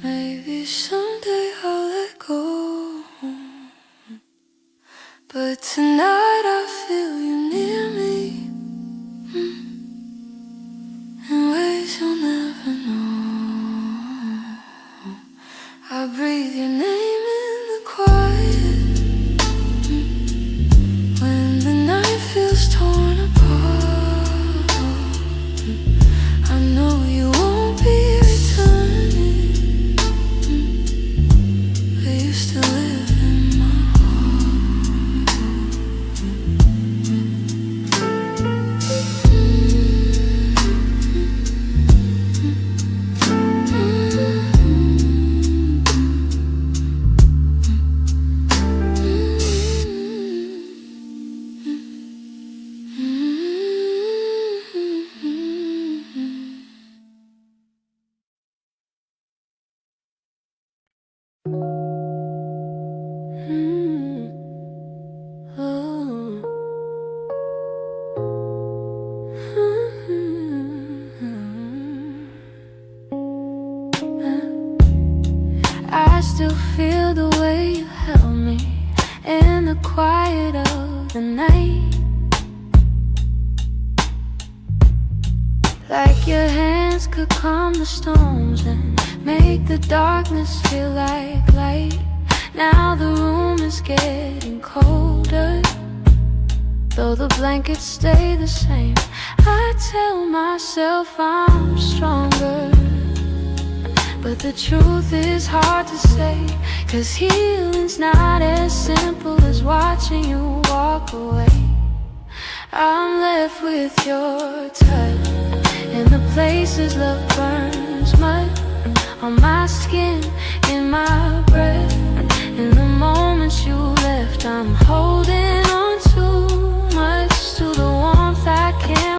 maybe someday I'll let go. But tonight I feel you near me, in ways you'll never know. I breathe your name in the quiet, when the night feels torn apart. I know you won't be returning, but you still live in my I still feel the way you held me in the quiet of the night, like your hands could calm the storms and make the darkness feel like light. Now the room is getting colder, though the blankets stay the same. I tell myself I'm stronger, but the truth is hard to say, 'cause healing's not as simple as watching you walk away. I'm left with your touch, in the places love burns mud, on my skin, in my breath. In the moments you left, I'm holding